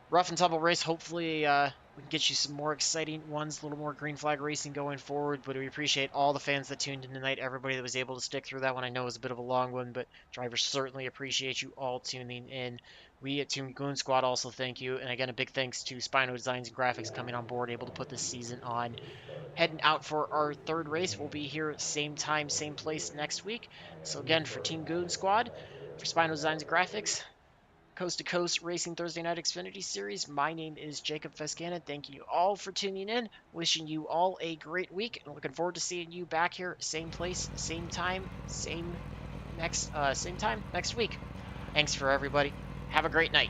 rough and tumble race. Hopefully we can get you some more exciting ones, a little more green flag racing going forward. But we appreciate all the fans that tuned in tonight, everybody that was able to stick through that one. I know it was a bit of a long one, but drivers certainly appreciate you all tuning in. We at Team Goon Squad also thank you. And again, a big thanks to Spino Designs and Graphics coming on board, able to put this season on. Heading out for our third race. We'll be here same time, same place next week. So again, for Team Goon Squad, for Spino Designs and Graphics, Coast to Coast Racing Thursday Night Xfinity Series. My name is Jacob Fescana. Thank you all for tuning in. Wishing you all a great week and looking forward to seeing you back here, same place, same time, same time next week. Thanks for everybody. Have a great night.